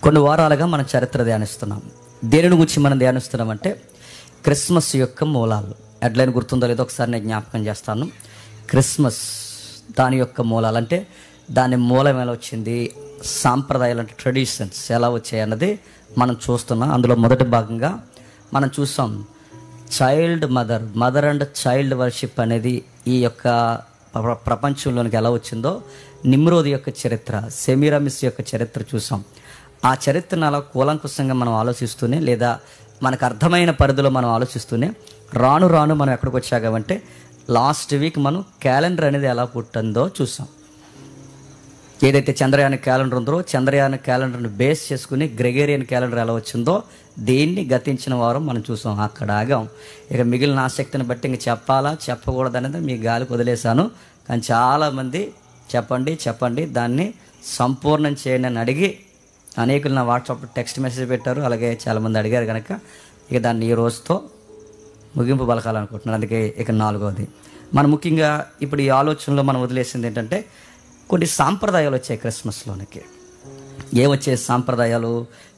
కొన్ని వారాలుగా మనం చరిత్ర ధ్యానిస్తున్నాం. దేనిని గురించి మనం ధ్యానిస్తున్నామంటే క్రిస్మస్ యొక్క మూలాలు. హెడ్లైన్ గుర్తుందో లేదో ఒకసారి నేను జ్ఞాపకం చేస్తాను. క్రిస్మస్ దాని యొక్క మూలాలు అంటే దాని మూలం ఎలా వచ్చింది, సాంప్రదాయాలు అంటే ట్రెడిషన్స్ ఎలా వచ్చాయి అన్నది మనం చూస్తున్నాం. అందులో మొదటి భాగంగా మనం చూసాం మదర్ అండ్ చైల్డ్ వర్షిప్ అనేది ఈ యొక్క ప్రపంచంలోనికి ఎలా వచ్చిందో, నిమ్రోద్ యొక్క చరిత్ర, సెమీరామిస్ యొక్క చరిత్ర చూసాం. ఆ చరిత్రను అలా కూలంకుషంగా మనం ఆలోచిస్తూనే, లేదా మనకు అర్థమైన పరిధిలో మనం ఆలోచిస్తూనే రాను రాను మనం ఎక్కడికి వచ్చామంటే లాస్ట్ వీక్ మనం క్యాలెండర్ అనేది ఎలా పుట్టిందో చూసాం. ఏదైతే చంద్రయాన క్యాలెండర్ ఉందో, చంద్రయాన క్యాలెండర్ని బేస్ చేసుకుని గ్రెగేరియన్ క్యాలెండర్ ఎలా వచ్చిందో దీన్ని గతించిన వారం మనం చూసాం. అక్కడ ఆగాం. ఇక మిగిలిన ఆసక్తిని బట్టి ఇంక చెప్పాలా చెప్పకూడదు అనేది మీ గాలికి వదిలేశాను. కానీ చాలామంది చెప్పండి దాన్ని సంపూర్ణం చేయండి అని అడిగి అనేకులు నా వాట్సాప్లో టెక్స్ట్ మెసేజ్ పెట్టారు. అలాగే చాలామంది అడిగారు కనుక ఇక దాన్ని ఈ రోజుతో ముగింపు పలకాలనుకుంటున్నాను. అందుకే ఇక 4వది మనం ముఖ్యంగా ఇప్పుడు ఈ ఆలోచనలో మనం వదిలేసింది ఏంటంటే కొన్ని సాంప్రదాయాలు వచ్చాయి క్రిస్మస్లోనికి. ఏమొచ్చే సాంప్రదాయాలు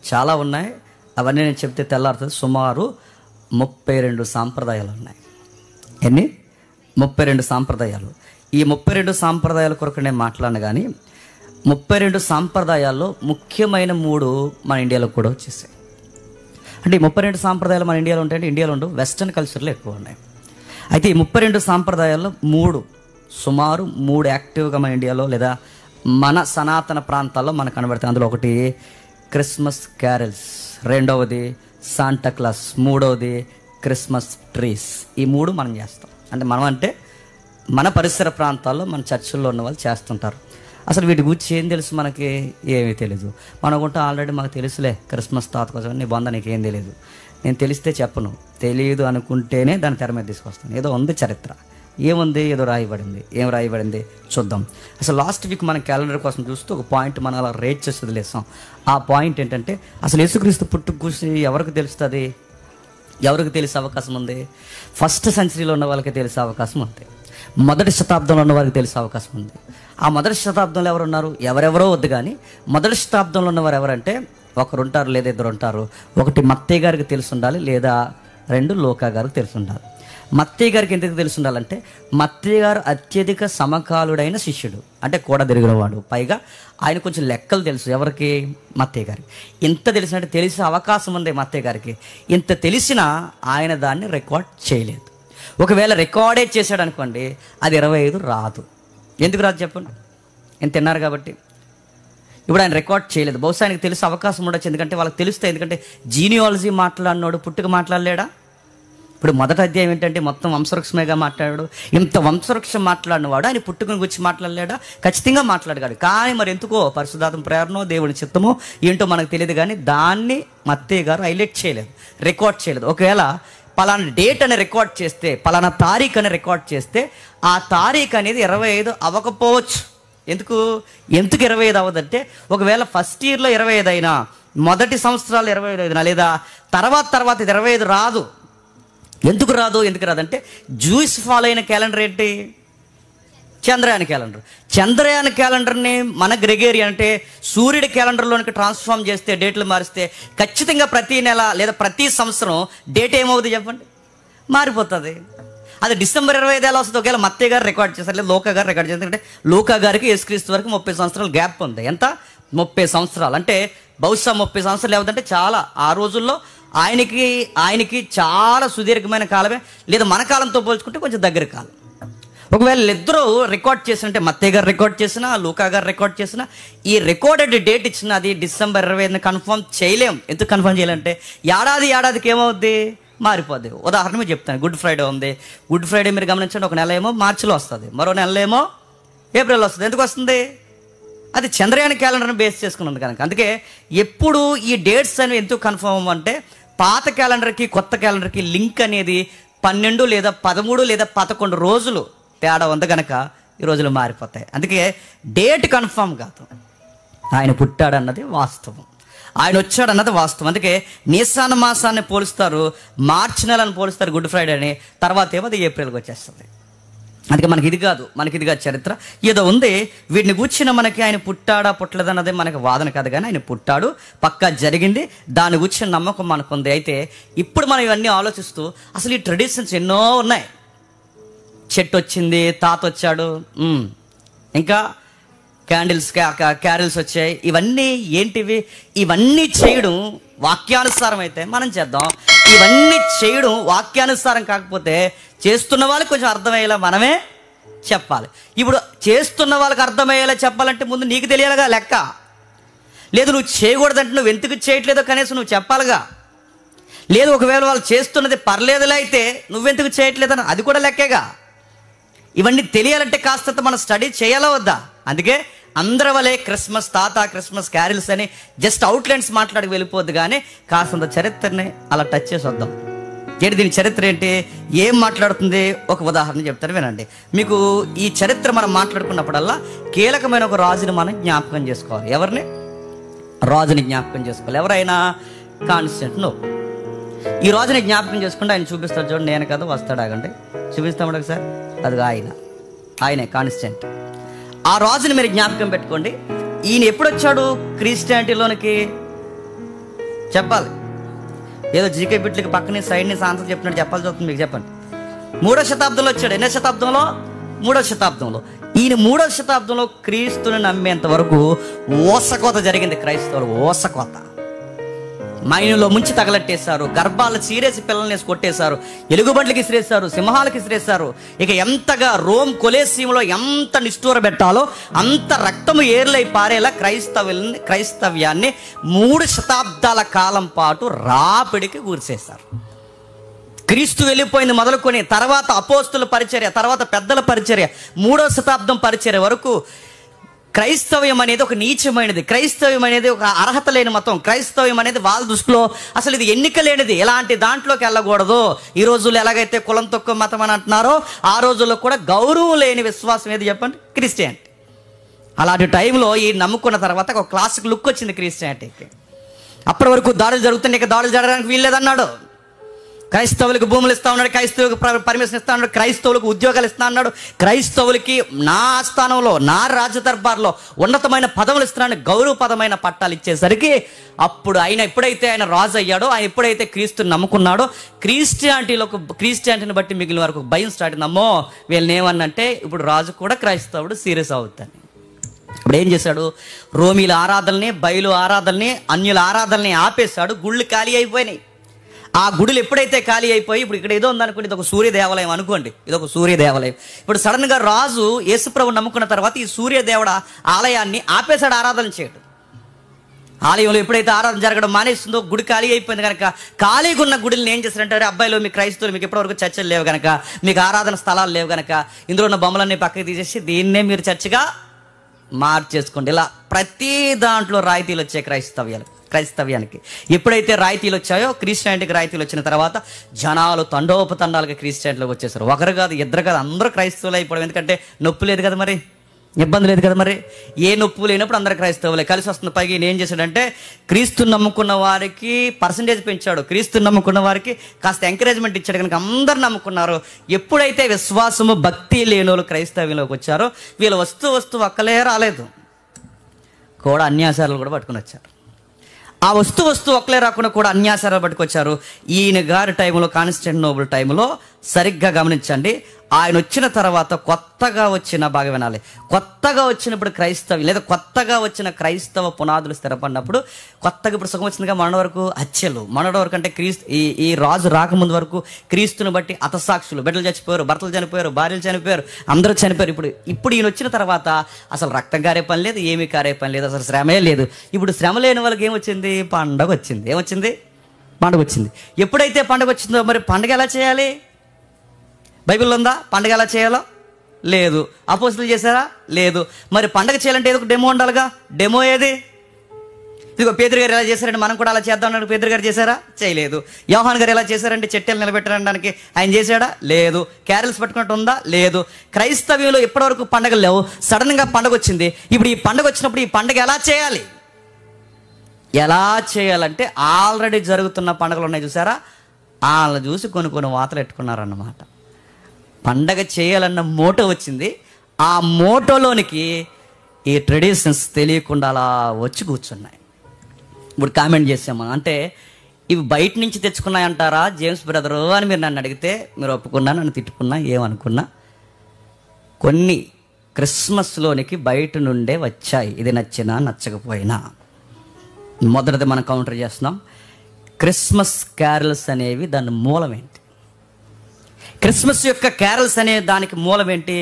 చాలా ఉన్నాయి. అవన్నీ నేను చెప్తే తెల్లారుతుంది. సుమారు 32 సాంప్రదాయాలు ఉన్నాయి. ఎన్ని? 32 సాంప్రదాయాలు. ఈ 32 సాంప్రదాయాల కొరకు నేను మాట్లాడను, కానీ 32 సాంప్రదాయాల్లో ముఖ్యమైన 3 మన ఇండియాలో కూడా వచ్చేసాయి. అంటే ఈ 32 సాంప్రదాయాలు మన ఇండియాలో ఉంటాయంటే ఇండియాలో ఉండవు, వెస్ట్రన్ కల్చర్లో ఎక్కువ ఉన్నాయి. అయితే ఈ 32 సాంప్రదాయాల్లో సుమారు 3 యాక్టివ్గా మన ఇండియాలో లేదా మన సనాతన ప్రాంతాల్లో మనకు కనబడతాయి. అందులో ఒకటి క్రిస్మస్ క్యారల్స్, రెండవది శాంటా క్లాస్, మూడవది క్రిస్మస్ ట్రీస్. ఈ 3 మనం చేస్తాం. అంటే మనం అంటే మన పరిసర ప్రాంతాల్లో మన చర్చిల్లో ఉన్న వాళ్ళు చేస్తుంటారు. అసలు వీటి గురించి ఏం తెలుసు మనకి? ఏమీ తెలీదు. మనకుంటే ఆల్రెడీ మాకు తెలుసులే క్రిస్మస్ తాత కోసం నీ బంధ నీకేం తెలియదు. నేను తెలిస్తే చెప్పను, తెలియదు అనుకుంటేనే దాన్ని తెర మీద తీసుకొస్తాను. ఏదో ఉంది చరిత్ర, ఏముంది, ఏదో రాయబడింది. ఏం రాయబడింది చూద్దాం. అసలు లాస్ట్ వీక్ మనం క్యాలెండర్ కోసం చూస్తూ ఒక పాయింట్ మనం అలా రేట్ చేసి వదిలేస్తాం. ఆ పాయింట్ ఏంటంటే అసలు యేసుక్రీస్తు పుట్టుకు గురించి ఎవరికి తెలుస్తుంది, ఎవరికి తెలిసే అవకాశం ఉంది? ఫస్ట్ సెంచరీలో ఉన్న వాళ్ళకి తెలిసే అవకాశం ఉంది. మొదటి శతాబ్దంలో ఉన్న వారికి తెలిసే అవకాశం ఉంది. ఆ మొదటి శతాబ్దంలో ఎవరున్నారు? ఎవరెవరో వద్దు, కానీ మొదటి శతాబ్దంలో ఉన్నవారు ఎవరంటే ఒకరు ఉంటారు లేదా ఇద్దరు ఉంటారు. ఒకటి మత్తయి గారికి తెలిసి ఉండాలి, లేదా 2 లూకా గారికి తెలిసి ఉండాలి. మత్తయి గారికి ఎందుకు తెలిసి ఉండాలంటే మత్తయి గారు అత్యధిక సమకాలుడైన శిష్యుడు, అంటే కూడా తిరిగినవాడు. పైగా ఆయన కొంచెం లెక్కలు తెలుసు. ఎవరికి? మత్తయి గారికి. ఇంత తెలిసినట్టు తెలిసే అవకాశం ఉంది మత్తయి గారికి. ఇంత తెలిసినా ఆయన దాన్ని రికార్డ్ చేయలేదు. ఒకవేళ రికార్డే చేశాడు అనుకోండి, అది 25 రాదు. ఎందుకు రాదు చెప్పండి? నేను తిన్నారు కాబట్టి. ఇప్పుడు ఆయన రికార్డ్ చేయలేదు. బహుశా ఆయనకు తెలిసే అవకాశం ఉండొచ్చు, ఎందుకంటే వాళ్ళకి తెలుస్తాయి. ఎందుకంటే జీనియాలజీ మాట్లాడినాడు, పుట్టుక మాట్లాడలేడా? ఇప్పుడు మొదటి అధ్యాయం ఏంటంటే మొత్తం వంశవృక్షమేగా మాట్లాడాడు. ఇంత వంశవృక్షం మాట్లాడినవాడు ఆయన పుట్టుకను గురించి మాట్లాడలేడా? ఖచ్చితంగా మాట్లాడగాడు. కానీ మరి ఎందుకో పరిశుద్ధాత్మ ప్రేరణో దేవుని చిత్తమో ఏంటో మనకు తెలియదు, కానీ దాన్ని మత్తయి గారు హైలైట్ చేయలేదు, రికార్డ్ చేయలేదు. ఒకవేళ పలానా డేట్ అని రికార్డ్ చేస్తే, పలానా తారీఖు అని రికార్డ్ చేస్తే ఆ తారీఖు అనేది 25 అవ్వకపోవచ్చు. ఎందుకు 25 అవ్వదంటే ఒకవేళ ఫస్ట్ ఇయర్లో 25 అయినా, మొదటి సంవత్సరాలు 25 అయినా, లేదా తర్వాత ఇది 25 రాదు. ఎందుకు రాదంటే జూయిస్ ఫాలో అయిన క్యాలెండర్ ఏంటి? చంద్రయాన క్యాలెండర్. చంద్రయాన క్యాలెండర్ని మన గ్రెగేరియన్ అంటే సూర్యుడి క్యాలెండర్లోనికి ట్రాన్స్ఫార్మ్ చేస్తే, డేట్లు మారిస్తే ఖచ్చితంగా ప్రతి నెల లేదా ప్రతి సంవత్సరం డేట్ ఏమవుతుంది చెప్పండి? మారిపోతుంది. అది డిసెంబర్ 25 ఎలా వస్తుంది? ఒకవేళ మత్తయి గారు రికార్డ్ చేస్తారు, లేదా లూకా గారు రికార్డ్ చేస్తారు. అంటే లూకా గారికి యేసుక్రీస్తు వరకు 30 సంవత్సరాలు గ్యాప్ ఉంది. ఎంత? 30 సంవత్సరాలు. అంటే బహుశా 30 సంవత్సరాలు ఏమిటంటే చాలా ఆ రోజుల్లో ఆయనకి చాలా సుదీర్ఘమైన కాలమే, లేదా మన కాలంతో పోల్చుకుంటే కొంచెం దగ్గర కాలం. ఒకవేళ ఇద్దరు రికార్డ్ చేసినట్టే, మత్తయి గారు రికార్డ్ చేసినా, లూకా గారు రికార్డ్ చేసినా, ఈ రికార్డెడ్ డేట్ ఇచ్చిన అది డిసెంబర్ 25 కన్ఫర్మ్ చేయలేం. ఎందుకు కన్ఫర్మ్ చేయాలంటే ఏడాదికి ఏమవుద్ది? మారిపోద్ది. ఉదాహరణ మీరు చెప్తాను. గుడ్ ఫ్రైడే ఉంది. గుడ్ ఫ్రైడే మీరు గమనించండి, ఒక నెల ఏమో మార్చిలో వస్తుంది, మరో నెల ఏమో ఏప్రిల్లో వస్తుంది. ఎందుకు వస్తుంది? అది చంద్రయాన క్యాలెండర్ని బేస్ చేసుకుని ఉంది కనుక. అందుకే ఎప్పుడు ఈ డేట్స్ అనేవి ఎందుకు కన్ఫర్మ్ అంటే పాత క్యాలెండర్కి కొత్త క్యాలెండర్కి లింక్ అనేది 12 లేదా 13 లేదా 11 రోజులు తేడా ఉంది కనుక ఈ రోజులు మారిపోతాయి. అందుకే డేట్ కన్ఫర్మ్ కాదు. ఆయన పుట్టాడన్నది వాస్తవం, ఆయన వచ్చాడన్నది వాస్తవం. అందుకే నీసాన మాసాన్ని పోలుస్తారు, మార్చి నెలను పోలుస్తారు గుడ్ ఫ్రైడే అని, తర్వాత ఏమో అది ఏప్రిల్కి వచ్చేస్తుంది. అందుకే మనకి ఇది కాదు చరిత్ర. ఏదో ఉంది, వీటిని కూర్చున్న మనకి ఆయన పుట్టాడా పుట్టలేదన్నదే మనకి వాదన కాదు, కానీ ఆయన పుట్టాడు, పక్కా జరిగింది, దాని కూర్చున్న నమ్మకం మనకుంది. అయితే ఇప్పుడు మనం ఇవన్నీ ఆలోచిస్తూ అసలు ఈ ట్రెడిషన్స్ ఎన్నో ఉన్నాయి. చెట్టు వచ్చింది, తాత వచ్చాడు, ఇంకా క్యారల్స్ వచ్చాయి. ఇవన్నీ ఏంటివి? ఇవన్నీ చేయడం వాక్యానుసారం అయితే మనం చేద్దాం. ఇవన్నీ చేయడం వాక్యానుసారం కాకపోతే చేస్తున్న వాళ్ళకి కొంచెం అర్థమయ్యేలా మనమే చెప్పాలి. ఇప్పుడు చేస్తున్న వాళ్ళకి అర్థమయ్యేలా చెప్పాలంటే ముందు నీకు తెలియాలిగా లెక్క. లేదు నువ్వు చేయకూడదంటే నువ్వు ఎందుకు చేయట్లేదో కనీసం నువ్వు చెప్పాలిగా. లేదు ఒకవేళ వాళ్ళు చేస్తున్నది పర్లేదులే అయితే నువ్వెందుకు చేయట్లేదని అది కూడా లెక్కేగా. ఇవన్నీ తెలియాలంటే కాస్తంత మనం స్టడీ చేయాలా వద్దా? అందుకే అందరి వలే క్రిస్మస్ తాత, క్రిస్మస్ క్యారల్స్ అని జస్ట్ అవుట్లైన్స్ మాట్లాడి వెళ్ళిపోద్దు, కానీ కాస్తంత చరిత్రని అలా టచ్ చేసి వద్దాం. ఏంటి దీని చరిత్ర ఏంటి, ఏం మాట్లాడుతుంది? ఒక ఉదాహరణ చెప్తాను వినండి. మీకు ఈ చరిత్ర మనం మాట్లాడుకున్నప్పుడల్లా కీలకమైన ఒక రాజుని మనం జ్ఞాపకం చేసుకోవాలి. ఎవరిని? రాజుని జ్ఞాపకం చేసుకోవాలి. ఎవరైనా? కాన్స్టంటినోపుల్. ఈ రాజుని జ్ఞాపకం చేసుకుంటే ఆయన చూపిస్తాడు చూడండి. నేను కదా వస్తాడు, ఆగండి చూపిస్తాము ఒకసారి. అది ఆయనే కాన్స్టెంట్. ఆ రాజుని మీరు జ్ఞాపకం పెట్టుకోండి. ఈయన ఎప్పుడు వచ్చాడు క్రిస్టియానిటీలోనికి? చెప్పాలి. ఏదో జీకే బిట్లకి పక్కనే సైడ్ని ఆన్సర్ చెప్పినట్టు చెప్పాల్సి వస్తుంది మీకు. చెప్పండి. 3వ శతాబ్దంలో వచ్చాడు. ఎన్నో శతాబ్దంలో? 3వ శతాబ్దంలో. ఈయన 3వ శతాబ్దంలో క్రీస్తుని నమ్మేంత వరకు ఓసకోత జరిగింది. క్రైస్తవులు ఓసకోత. మైనులో ముంచి తగలట్టేశారు, గర్భాలు చీరేసి పిల్లల్ని వేసి కొట్టేశారు, ఎలుగుబండ్లకి ఇసిరేశారు, సింహాలకి ఇసిరేశారు. ఇక ఎంతగా రోమ్ కొలేసీయంలో ఎంత నిష్ఠూర పెట్టాలో అంత రక్తము ఏర్లై పారేలా క్రైస్తవ్యాన్ని 3 శతాబ్దాల కాలం పాటు రాపిడికి గురిసేశారు. క్రీస్తు వెళ్ళిపోయింది మొదలుకొని తర్వాత అపోస్తుల పరిచర్య, తర్వాత పెద్దల పరిచర్య, 3వ శతాబ్దం పరిచర్య వరకు క్రైస్తవ్యం అనేది ఒక నీచమైనది, క్రైస్తవ్యం అనేది ఒక అర్హత లేని మతం, క్రైస్తవ్యం అనేది వాళ్ళ దృష్టిలో అసలు ఇది ఎన్నిక లేనిది, ఎలాంటి దాంట్లోకి వెళ్ళకూడదు. ఈ రోజుల్లో ఎలాగైతే కులం తక్కువ మతం అని అంటున్నారో ఆ రోజుల్లో కూడా గౌరవం లేని విశ్వాసం ఏది చెప్పండి? క్రిస్టియానిటీ. అలాంటి టైంలో ఈ నమ్ముకున్న తర్వాత ఒక క్లాసిక్ లుక్ వచ్చింది క్రిస్టియానిటీకి. అప్పటి వరకు దాడులు జరుగుతుండే, ఇక దాడులు జరగడానికి వీల్లేదన్నాడు. క్రైస్తవులకు భూములు ఇస్తా ఉన్నాడు, క్రైస్తవులకు పర్మిషన్ ఇస్తా ఉన్నాడు, క్రైస్తవులకు ఉద్యోగాలు ఇస్తా ఉన్నాడు, క్రైస్తవులకి నా ఆస్థానంలో నా రాజదర్బార్లో ఉన్నతమైన పదవులు ఇస్తున్నాడు, గౌరవపదమైన పట్టాలు ఇచ్చేసరికి అప్పుడు ఎప్పుడైతే ఆయన రాజు అయ్యాడో, ఆయన ఎప్పుడైతే క్రీస్తుని నమ్ముకున్నాడో క్రిస్టియానిటీని బట్టి మిగిలిన వరకు భయం స్టార్ట్ అయింది. అమ్మో వీళ్ళని ఏమన్నంటే ఇప్పుడు రాజు కూడా క్రైస్తవుడు సీరియస్ అవుతాను. ఇప్పుడు ఏం చేశాడు? రోమీల ఆరాధనని, బయలు ఆరాధనని, అన్యుల ఆరాధనని ఆపేశాడు. గుళ్ళు ఖాళీ అయిపోయినాయి. ఆ గుడులు ఎప్పుడైతే ఖాళీ అయిపోయి ఇప్పుడు ఇక్కడ ఏదో ఉందనుకోండి, ఇది ఒక సూర్య దేవాలయం అనుకోండి, ఇది ఒక సూర్య దేవాలయం. ఇప్పుడు సడన్గా రాజు యేసుప్రభు నమ్ముకున్న తర్వాత ఈ సూర్యదేవుడ ఆలయాన్ని ఆపేశాడు ఆరాధన చేయడం. ఆలయంలో ఎప్పుడైతే ఆరాధన జరగడం మానేస్తుందో గుడి ఖాళీ అయిపోయింది కనుక ఖాళీగా ఉన్న గుడిని ఏం చేస్తారంటే, అబ్బాయిలో మీ క్రైస్తవులు మీకు ఎప్పటివరకు చర్చలు లేవు కనుక, మీకు ఆరాధన స్థలాలు లేవు కనుక ఇందులో ఉన్న బొమ్మలన్నీ పక్కకి తీసేసి దీన్నే మీరు చర్చిగా మార్చేసుకోండి. ఇలా ప్రతి దాంట్లో రాయితీలు వచ్చాయి క్రైస్తవ్యానికి. ఎప్పుడైతే రాయితీలు వచ్చాయో క్రిస్టియానిటీకి రాయితీలు వచ్చిన తర్వాత జనాలు తండోపతండాలుగా క్రిస్టియానిటీలోకి వచ్చేసారు. ఒకరు కాదు, ఇద్దరు కాదు, అందరూ క్రైస్తవులు అయిపోవడం. ఎందుకంటే నొప్పి లేదు కదా, మరి ఇబ్బంది లేదు కదా, మరి ఏ నొప్పు లేనప్పుడు అందరు క్రైస్తవులే కలిసి వస్తుంది. పైగా ఈయన ఏం చేశాడంటే క్రీస్తుని నమ్ముకున్న వారికి పర్సంటేజ్ పెంచాడు, క్రీస్తుని నమ్ముకున్న వారికి కాస్త ఎంకరేజ్మెంట్ ఇచ్చాడు కనుక అందరు నమ్ముకున్నారు. ఎప్పుడైతే విశ్వాసము భక్తి లేని వాళ్ళు క్రైస్తవ్యంలోకి వచ్చారో వీళ్ళు వస్తూ ఒక్కలే రాలేదు, కూడా అన్యాచారాలు కూడా పట్టుకుని వచ్చారు. ఆ వస్తు ఒక్కలే రాకుండా కూడా అన్యాచారాలు పట్టుకొచ్చారు. ఈయన గారి టైంలో, కాన్స్టాంటినోపుల్ టైంలో సరిగ్గా గమనించండి, ఆయన వచ్చిన తర్వాత కొత్తగా వచ్చిన, బాగా వినాలి, కొత్తగా వచ్చినప్పుడు క్రైస్తవం లేదా కొత్తగా వచ్చిన క్రైస్తవ పునాదులు స్థిరపడినప్పుడు కొత్తగా ఇప్పుడు సుఖం వచ్చిందిగా మొన్నటి వరకు హత్యలు, మొన్నటి వరకు అంటే ఈ రాజు రాకముందు వరకు క్రీస్తుని బట్టి హతసాక్షులు, బిడ్డలు చచ్చిపోయారు, భర్తలు చనిపోయారు, భార్యలు చనిపోయారు, అందరూ చనిపోయారు. ఇప్పుడు ఈయన వచ్చిన తర్వాత అసలు రక్తం కారే పని లేదు, ఏమీ కారే పని లేదు, అసలు శ్రమే లేదు. ఇప్పుడు శ్రమ లేని వాళ్ళకి ఏమొచ్చింది? పండగ వచ్చింది. ఏమొచ్చింది? పండుగ వచ్చింది. ఎప్పుడైతే పండుగ వచ్చిందో మరి పండుగ ఎలా చేయాలి? బైబిల్లో ఉందా పండుగ ఎలా చేయాలో? లేదు. అపోస్తలులు చేశారా? లేదు. మరి పండుగ చేయాలంటే ఏదో ఒక డెమో ఉండాలిగా. డెమో ఏది? ఇదిగో పేదరు గారు ఎలా చేశారంటే మనం కూడా అలా చేద్దాం అన్నాడు. పేదరు గారు చేశారా? చేయలేదు. యోహాన్ గారు ఎలా చేశారంటే చెట్టెలు నిలబెట్టడానికి ఆయన చేశాడా? లేదు. క్యారల్స్ పట్టుకున్నట్టు ఉందా? లేదు. క్రైస్తవ్యంలో ఇప్పటివరకు పండుగలు లేవు, సడన్గా పండుగ వచ్చింది. ఇప్పుడు ఈ పండుగ వచ్చినప్పుడు ఈ పండుగ ఎలా చేయాలి? ఎలా చేయాలంటే ఆల్రెడీ జరుగుతున్న పండుగలు ఉన్నాయి చూసారా, వాళ్ళని చూసి కొన్ని వాతలు పెట్టుకున్నారన్నమాట. పండగ చేయాలన్న మోటో వచ్చింది. ఆ మోటోలోనికి ఈ ట్రెడిషన్స్ తెలియకుండా అలా వచ్చి కూర్చున్నాయి. ఇప్పుడు కామెంట్ చేసాము, అంటే ఇవి బయట నుంచి తెచ్చుకున్నాయంటారా జేమ్స్ బ్రదరు అని మీరు నన్ను అడిగితే, మీరు ఒప్పుకున్నా, నన్ను తిట్టుకున్నా, ఏమనుకున్నా, కొన్ని క్రిస్మస్లోనికి బయట నుండే వచ్చాయి. ఇది నచ్చినా నచ్చకపోయినా. మొదటిది మనం కౌంటర్ చేస్తున్నాం. క్రిస్మస్ క్యారల్స్ అనేవి దాని మూలం ఏంటి? క్రిస్మస్ యొక్క క్యారల్స్ అనే దానికి మూలం ఏంటి?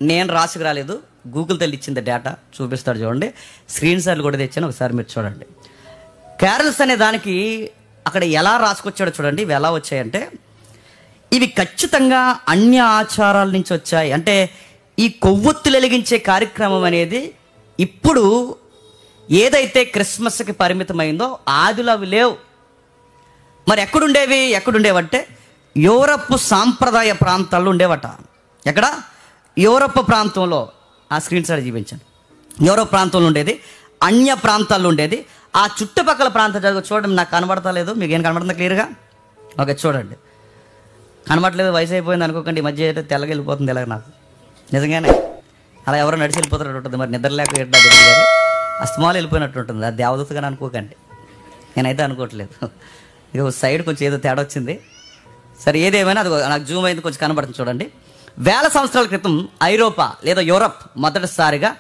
నేను రాసుకు రాలేదు, గూగుల్ తల్లి ఇచ్చింది డేటా, చూపిస్తాడు చూడండి. స్క్రీన్ షాట్లు కూడా తెచ్చాను, ఒకసారి మీరు చూడండి. క్యారల్స్ అనే దానికి అక్కడ ఎలా రాసుకొచ్చాడో చూడండి. ఇవి ఎలా వచ్చాయంటే, ఇవి ఖచ్చితంగా అన్య ఆచారాల నుంచి వచ్చాయి. అంటే ఈ కొవ్వొత్తులు వెలిగించే కార్యక్రమం అనేది ఇప్పుడు ఏదైతే క్రిస్మస్కి పరిమితమైందో ఆదిలో అవి లేవు. మరి ఎక్కడుండేవంటే యూరప్ సాంప్రదాయ ప్రాంతాల్లో ఉండేవట. ఎక్కడ? యూరప్ ప్రాంతంలో. ఆ స్క్రీన్ షాట్ చూపించాను. యూరప్ ప్రాంతంలో ఉండేది, అన్య ప్రాంతాల్లో ఉండేది. ఆ చుట్టుపక్కల ప్రాంతం చూడండి, నాకు కనబడతా లేదు, మీకు ఏం కనబడుతుందా క్లియర్గా? ఓకే, చూడండి. కనబడలేదు, వయసు అయిపోయింది అనుకోకండి. ఈ మధ్య తెల్లగా వెళ్ళిపోతుంది ఇలాగ. నాకు నిజంగానే అలా ఎవరో నడిచి వెళ్ళిపోతున్నట్టు ఉంటుంది. మరి నిద్ర లేక ఎడ్డా కానీ అస్తమాలు వెళ్ళిపోయినట్టు ఉంటుంది. అది దేవదూతగానే అనుకోకండి, నేనైతే అనుకోవట్లేదు. ఇక సైడ్ కొంచెం ఏదో తేడా వచ్చింది. సరే, ఏదేమైనా అది నాకు జూమ్ అయింది, కొంచెం కనబడుతుంది చూడండి. వేల సంవత్సరాల క్రితం ఐరోపా లేదా యూరప్ మొదటిసారిగా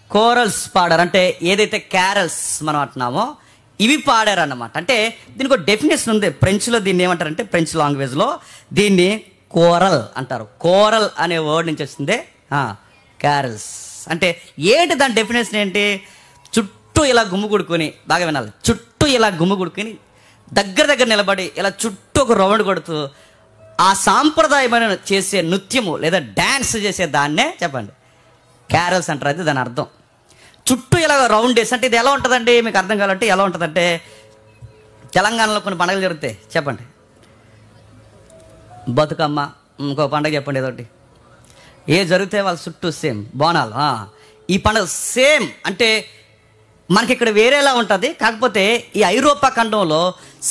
కోరల్స్ పాడారు. అంటే ఏదైతే క్యారల్స్ మనం అంటున్నామో ఇవి పాడారు అన్నమాట. అంటే దీనికి ఒక డెఫినేషన్ ఉంది. ఫ్రెంచ్లో దీన్ని ఏమంటారంటే, ఫ్రెంచ్ లాంగ్వేజ్లో దీన్ని కోరల్ అంటారు. కోరల్ అనే వర్డ్ నుంచి వస్తుంది క్యారల్స్ అంటే. ఏంటి దాని డెఫినేషన్ ఏంటి? చుట్టూ ఇలా గుమ్ము కొడుకొని, బాగా వినాలి, చుట్టూ ఇలా గుమ్ము కొడుకొని దగ్గర నిలబడి ఇలా చుట్టూ ఒక రౌండ్ కొడుతూ ఆ సాంప్రదాయమైన చేసే నృత్యము లేదా డ్యాన్స్ చేసే దాన్నే చెప్పండి క్యారల్స్ అంటారు. అది దాని అర్థం. చుట్టూ ఇలా రౌండ్ వేసి, అంటే ఇది ఎలా ఉంటుందండి మీకు అర్థం కావాలంటే, ఎలా ఉంటుందంటే తెలంగాణలో కొన్ని పండుగలు జరుగుతాయి. చెప్పండి, బతుకమ్మ, ఇంకో పండుగ చెప్పండి ఏదోటి. ఏ జరిగితే వాళ్ళ చుట్టూ సేమ్ బోనాలు. ఈ పండుగ సేమ్. అంటే మనకి ఇక్కడ వేరేలా ఉంటుంది. కాకపోతే ఈ ఐరోపా ఖండంలో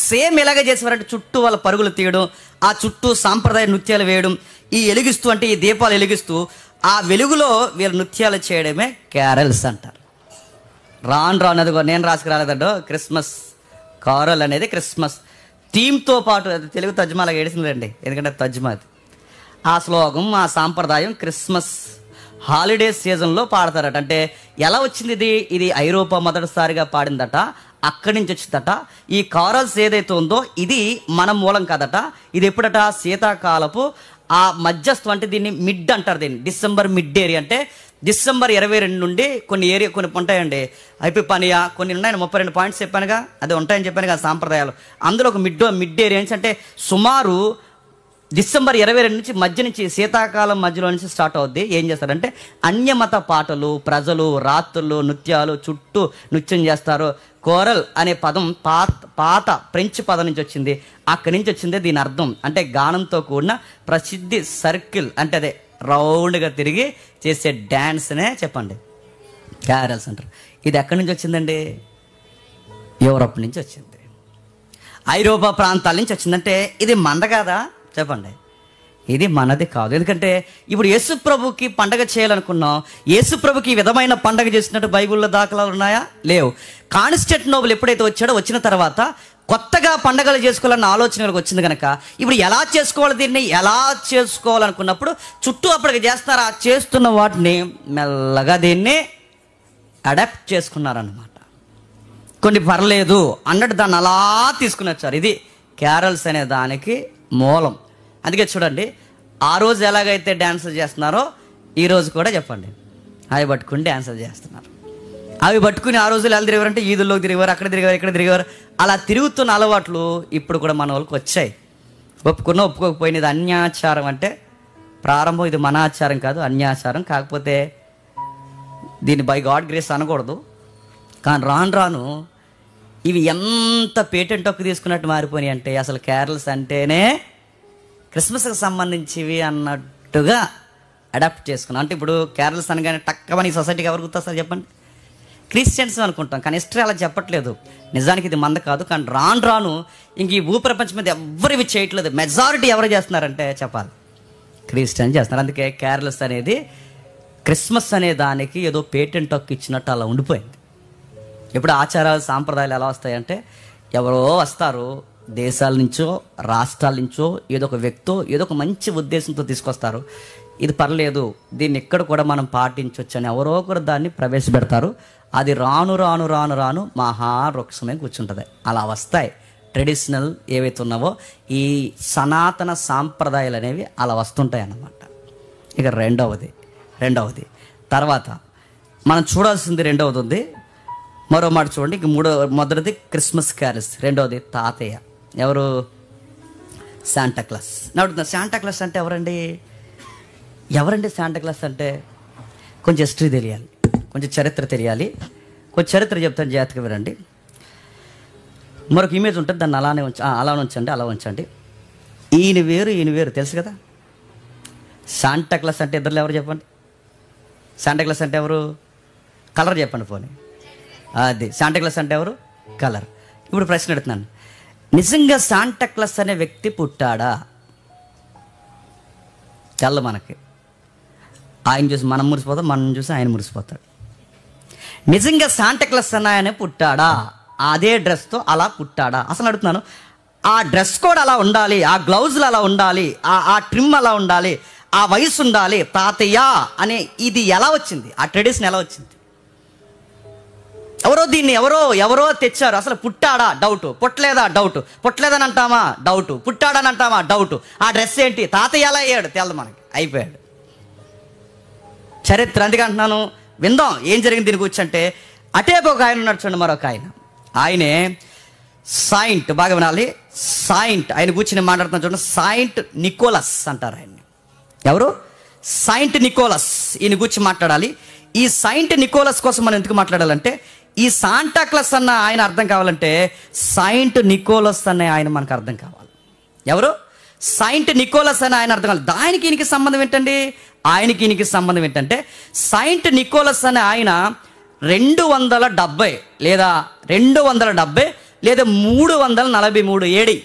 సేమ్ ఎలాగే చేసేవారంటే చుట్టూ వాళ్ళ పరుగులు తీయడం, ఆ చుట్టూ సాంప్రదాయ నృత్యాలు వేయడం, ఈ వెలిగిస్తూ అంటే ఈ దీపాలు వెలిగిస్తూ ఆ వెలుగులో వీళ్ళ నృత్యాలు చేయడమే క్యారల్స్ అంటారు. రాను అదిగో నేను రాసుకురాలేదండో, క్రిస్మస్ కారల్ అనేది క్రిస్మస్ థీమ్తో పాటు, అది తెలుగు తర్జుమాలాగా ఏడిసిందండి, ఎందుకంటే తర్జుమా అది. ఆ శ్లోకం, ఆ సాంప్రదాయం క్రిస్మస్ హాలిడే సీజన్లో పాడతారట. అంటే ఎలా వచ్చింది ఇది ఐరోపా మొదటిసారిగా పాడిందట, అక్కడి నుంచి వచ్చిందట. ఈ కారల్స్ ఏదైతే ఉందో ఇది మన మూలం కాదట. ఇది ఎప్పుడట? శీతాకాలపు ఆ మధ్యస్థం. అంటే దీన్ని మిడ్ అంటారు, దీన్ని డిసెంబర్ మిడ్ ఏరియా. అంటే డిసెంబర్ 22 నుండి కొన్ని ఉంటాయండి, ఐపిపానియా కొన్ని ఉన్నాయి, 32 పాయింట్స్ చెప్పానుగా, అది ఉంటాయని చెప్పాను కదా సాంప్రదాయాలు. అందులో ఒక మిడ్ ఏరియా నుంచి, అంటే సుమారు డిసెంబర్ 22 నుంచి మధ్య నుంచి శీతాకాలం మధ్యలో నుంచి స్టార్ట్ అవుద్ది. ఏం చేస్తారంటే అన్యమత పాటలు, ప్రజలు రాత్రులు నృత్యాలు చుట్టూ నృత్యం చేస్తారు. కోరల్ అనే పదం పాత ఫ్రెంచ్ పదం నుంచి వచ్చింది. అక్కడి నుంచి వచ్చిందే దీని అర్థం. అంటే గానంతో కూడిన ప్రసిద్ధి సర్కిల్, అంటే అదే రౌండ్గా తిరిగి చేసే డ్యాన్స్నే చెప్పండి క్యారల్స్ అంటారు. ఇది ఎక్కడి నుంచి వచ్చిందండి? యూరప్ నుంచి వచ్చింది, ఐరోపా ప్రాంతాల నుంచి వచ్చిందంటే ఇది మంద కాదా? చెప్పండి, ఇది మనది కాదు. ఎందుకంటే ఇప్పుడు యేసు ప్రభుకి పండగ చేయాలనుకున్నాం, యేసు ప్రభుకి ఈ విధమైన పండగ చేసినట్టు బైబిల్లో దాఖలాలు ఉన్నాయా? లేవు. కాన్స్టాంటినోపుల్ ఎప్పుడైతే వచ్చాడో, వచ్చిన తర్వాత కొత్తగా పండగలు చేసుకోవాలన్న ఆలోచనలకు వచ్చింది కనుక ఇప్పుడు ఎలా చేసుకోవాలి, దీన్ని ఎలా చేసుకోవాలనుకున్నప్పుడు చుట్టూ అప్పటికి చేస్తారా, చేస్తున్న వాటిని మెల్లగా దీన్ని అడాప్ట్ చేసుకున్నారన్నమాట. కొన్ని పర్లేదు అన్నట్టు దాన్ని అలా తీసుకుని వచ్చారు. ఇది క్యారల్స్ అనే దానికి మూలం. అందుకే చూడండి, ఆ రోజు ఎలాగైతే డ్యాన్సులు చేస్తున్నారో ఈరోజు కూడా చెప్పండి అవి పట్టుకుని డ్యాన్సులు చేస్తున్నారు. అవి పట్టుకుని ఆ రోజులు ఎలా తిరిగారంటే ఈదుల్లోకి తిరిగారు, అక్కడ తిరిగారు, ఇక్కడ తిరిగారు. అలా తిరుగుతున్న అలవాట్లు ఇప్పుడు కూడా మన వాళ్ళకి వచ్చాయి. ఒప్పుకోకపోయిన ఇది అన్యాచారం. అంటే ప్రారంభం ఇది మన ఆచారం కాదు, అన్యాచారం. కాకపోతే దీన్ని బై గాడ్ గ్రేస్ అనకూడదు. కానీ రాను ఇవి ఎంత పేటెంట్ హక్కు తీసుకున్నట్టు మారిపోయినాయి అంటే అసలు క్యారల్స్ అంటేనే క్రిస్మస్కి సంబంధించివి అన్నట్టుగా అడాప్ట్ చేసుకున్నాం. అంటే ఇప్పుడు క్యారల్స్ అనగానే టక్కమని సొసైటీకి ఎవరు గుర్తొస్తారు చెప్పండి? క్రిస్టియన్స్ అనుకుంటాం. కానీ హిస్టరీ అలా చెప్పట్లేదు. నిజానికి ఇది మంద కాదు. కానీ రాను ఇంక ఈ భూప్రపంచం మీద ఎవరు ఇవి చేయట్లేదు. మెజారిటీ ఎవరు చేస్తున్నారంటే చెప్పాలి క్రిస్టియన్ చేస్తున్నారు. అందుకే కేర్లెస్ అనేది క్రిస్మస్ అనే దానికి ఏదో పేటెంట్ హక్కు ఇచ్చినట్టు అలా ఉండిపోయింది. ఇప్పుడు ఆచారాలు సాంప్రదాయాలు ఎలా వస్తాయంటే ఎవరో వస్తారు, దేశాల నుంచో రాష్ట్రాల నుంచో ఏదో ఒక వ్యక్తో ఏదో ఒక మంచి ఉద్దేశంతో తీసుకొస్తారు. ఇది పర్లేదు, దీన్ని ఎక్కడ కూడా మనం పాటించవచ్చు అని ఎవరో ఒకరు దాన్ని ప్రవేశపెడతారు. అది రాను రాను రాను రాను మహావృక్షమే కూర్చుంటుంది. అలా వస్తాయి ట్రెడిషనల్ ఏవైతే ఉన్నావో ఈ సనాతన సాంప్రదాయాలు అనేవి అలా వస్తుంటాయి అన్నమాట. ఇక రెండవది తర్వాత మనం చూడాల్సింది రెండవది ఉంది. మరో మాట చూడండి. ఇక మొదటిది క్రిస్మస్ క్యారల్స్, రెండవది తాతయ్య. ఎవరు? శాంటాక్లాస్. అడుగుతున్నా, శాంటాక్లాస్ అంటే ఎవరండి శాంటాక్లాస్ అంటే? కొంచెం హిస్టరీ తెలియాలి, కొంచెం చరిత్ర తెలియాలి. కొంచెం చరిత్ర చెప్తాను, జాగ్రత్తగా వినండి. మరొక ఇమేజ్ ఉంటుంది, దాన్ని అలా ఉంచండి. ఈయన వేరు తెలుసు కదా. శాంటాక్లాస్ అంటే ఇద్దరు ఎవరు చెప్పండి? శాంటాక్లాస్ అంటే ఎవరు? కలర్ చెప్పండి పోనీ. అది శాంటాక్లాస్ అంటే ఎవరు? కలర్. ఇప్పుడు ప్రశ్న అడుగుతున్నాను, నిజంగా శాంటాక్లాస్ అనే వ్యక్తి పుట్టాడా? తెల్ల మనకి ఆయన చూసి మనం మురిసిపోతాం, మనం చూసి ఆయన మురిసిపోతాడు. నిజంగా శాంటాక్లాస్ అన్న ఆయన పుట్టాడా? అదే డ్రెస్తో అలా పుట్టాడా? అసలు అడుగుతున్నాను. ఆ డ్రెస్ కోడ్ అలా ఉండాలి, ఆ గ్లౌజులు అలా ఉండాలి, ఆ ట్రిమ్ అలా ఉండాలి, ఆ వయసు ఉండాలి, తాతయ్య అనే ఇది ఎలా వచ్చింది? ఆ ట్రెడిషన్ ఎలా వచ్చింది? దీన్ని ఎవరో తెచ్చారు. అసలు పుట్టాడా? డౌట్. పుట్టలేదా? డౌట్. పుట్టలేదని అంటామా? డౌట్. పుట్టాడని అంటామా? డౌట్. ఆ డ్రెస్ ఏంటి? తాతయ్య ఎలా అయ్యాడు? తెలదు మనకి, అయిపోయాడు. చరిత్ర అందుకే అంటున్నాను, విందాం ఏం జరిగింది దీని గురించి. అంటే అటేపు ఒక ఆయన ఉన్నాడు చూడండి, మరొక ఆయనే సాయింట్. బాగా వినాలి, సాయింట్. ఆయన గురించి నేను మాట్లాడుతున్నాను చూడండి. సాయింట్ నికోలస్ అంటారు ఆయన్ని. ఎవరు? సాయింట్ నికోలస్. ఈయన గురించి మాట్లాడాలి. ఈ సాయింట్ నికోలస్ కోసం మనం ఎందుకు మాట్లాడాలంటే, ఈ శాంటాక్లాస్ అన్న ఆయన అర్థం కావాలంటే సాయింట్ నికోలస్ అనే ఆయన మనకు అర్థం కావాలి. ఎవరు? సాయింట్ నికోలస్ అనే ఆయన అర్థం కావాలి. దానికి ఈయనకి సంబంధం ఏంటండి? ఈయనకి సంబంధం ఏంటంటే, సాయింట్ నికోలస్ అనే ఆయన 270 లేదా 343